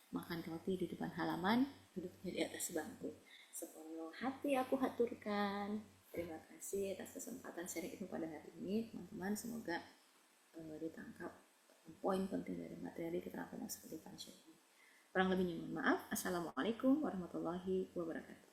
makan roti di depan halaman, duduknya di atas bangku. Sepenuh hati aku haturkan. Terima kasih atas kesempatan sharing ilmu pada hari ini, teman-teman. Semoga ditangkap poin penting dari materi keterampilan seperti function ini. Kurang lebihnya mohon maaf. Assalamualaikum warahmatullahi wabarakatuh.